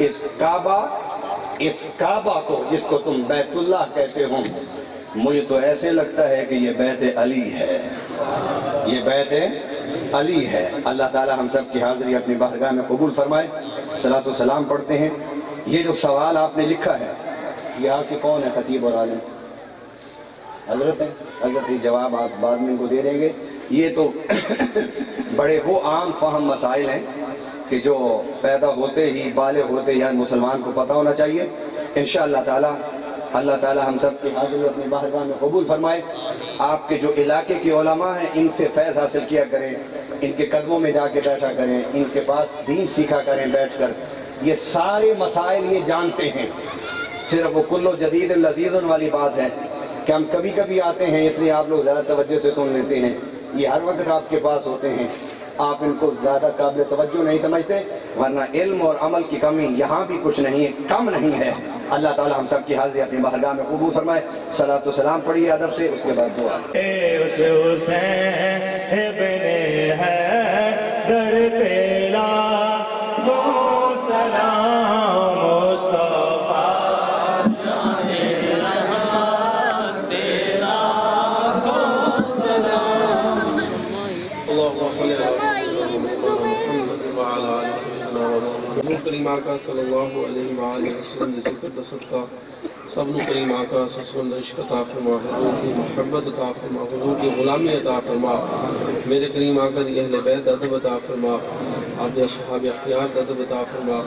اس کعبہ کو جس کو تم بیت اللہ کہتے ہو، مجھے تو ایسے لگتا ہے کہ یہ بیت علی ہے، یہ بیت علی ہے۔ اللہ تعالی ہم سب کی حاضری اپنی بارگاہ میں قبول فرمائے۔ صلاۃ و سلام پڑھتے ہیں۔ یہ جو سوال آپ نے لکھا ہے یہ آپ کے کون ہے؟ خطیب اور عالم حضرت ہیں، حضرت جواب آپ بعد میں ان کو دے دیں گے۔ یہ تو بڑے وہ عام فہم مسائل ہیں کہ جو پیدا ہوتے ہی بالغ ہوتے ہی مسلمان کو پتہ ہونا چاہیے۔ انشاءاللہ تعالی اللہ تعالی ہم سب کی حاضری اپنی بارگاہ میں قبول فرمائے۔ آپ کے جو علاقے کے علماء ہیں ان سے فیض حاصل کیا کریں، ان کے قدموں میں جا کے بیٹھا کریں، ان کے پاس دین سیکھا کریں بیٹھ کر۔ یہ سارے مسائل یہ جانتے ہیں، صرف وہ کل و جدید لذیذ والی بات ہے کہ ہم کبھی کبھی آتے ہیں اس لیے آپ لوگ زیادہ توجہ سے سن لیتے ہیں۔ یہ ہر وقت آپ کے پاس ہوتے ہیں، آپ ان کو زیادہ قابل توجہ نہیں سمجھتے، ورنہ علم اور عمل کی کمی یہاں بھی کچھ نہیں ہے، کم نہیں ہے۔ اللہ تعالی ہم سب کی حاضری اپنی بارگاہ میں قبول فرمائے۔ صلاۃ و سلام پڑھیے ادب سے، اس کے بعد دعا۔
اس حسین ابن حیدر پہ لاکھوں سلام مصطفیٰ
کریم آقا صلی اللہ علیہ وآلہ وسلم نے ذکر صدقہ سب نو کریم آقا صلی اللہ علیہ وسلم عشق عطا فرما، حضور کی محبت عطا فرما، حضور کی غلامی عطا فرما، میرے کریم آقا دی اہل بیت ادب عطا فرما، آپ نے اصحاب اخیار ادب عطا فرما،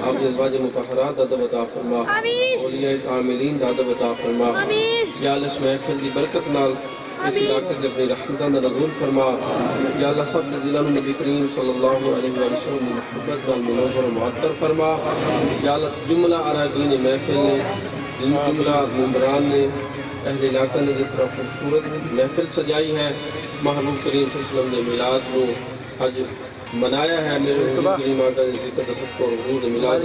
آپ نے ازواج مطہرات ادب عطا فرما، اولیاء کاملین ادب عطا فرما۔ یا اللہ اس محفل دی برکت نال اس علاقے سے اپنی رحمتہ نزول فرما۔ یا اللہ سب کے دلوں میں نبی کریم صلی اللہ علیہ وآلہ وسلم کی محبت وال منور و معطر فرما۔ یا اللہ جملہ اراکین محفل نے، جملہ ممبران نے، اہل علاقہ نے جس طرح خوبصورت محفل سجائی ہے، محبوب کریم صلی اللہ علیہ وسلم نے میلاد کو آج منایا ہے، میرے کریم آقا ذکر صدقہ اور حضور میلاد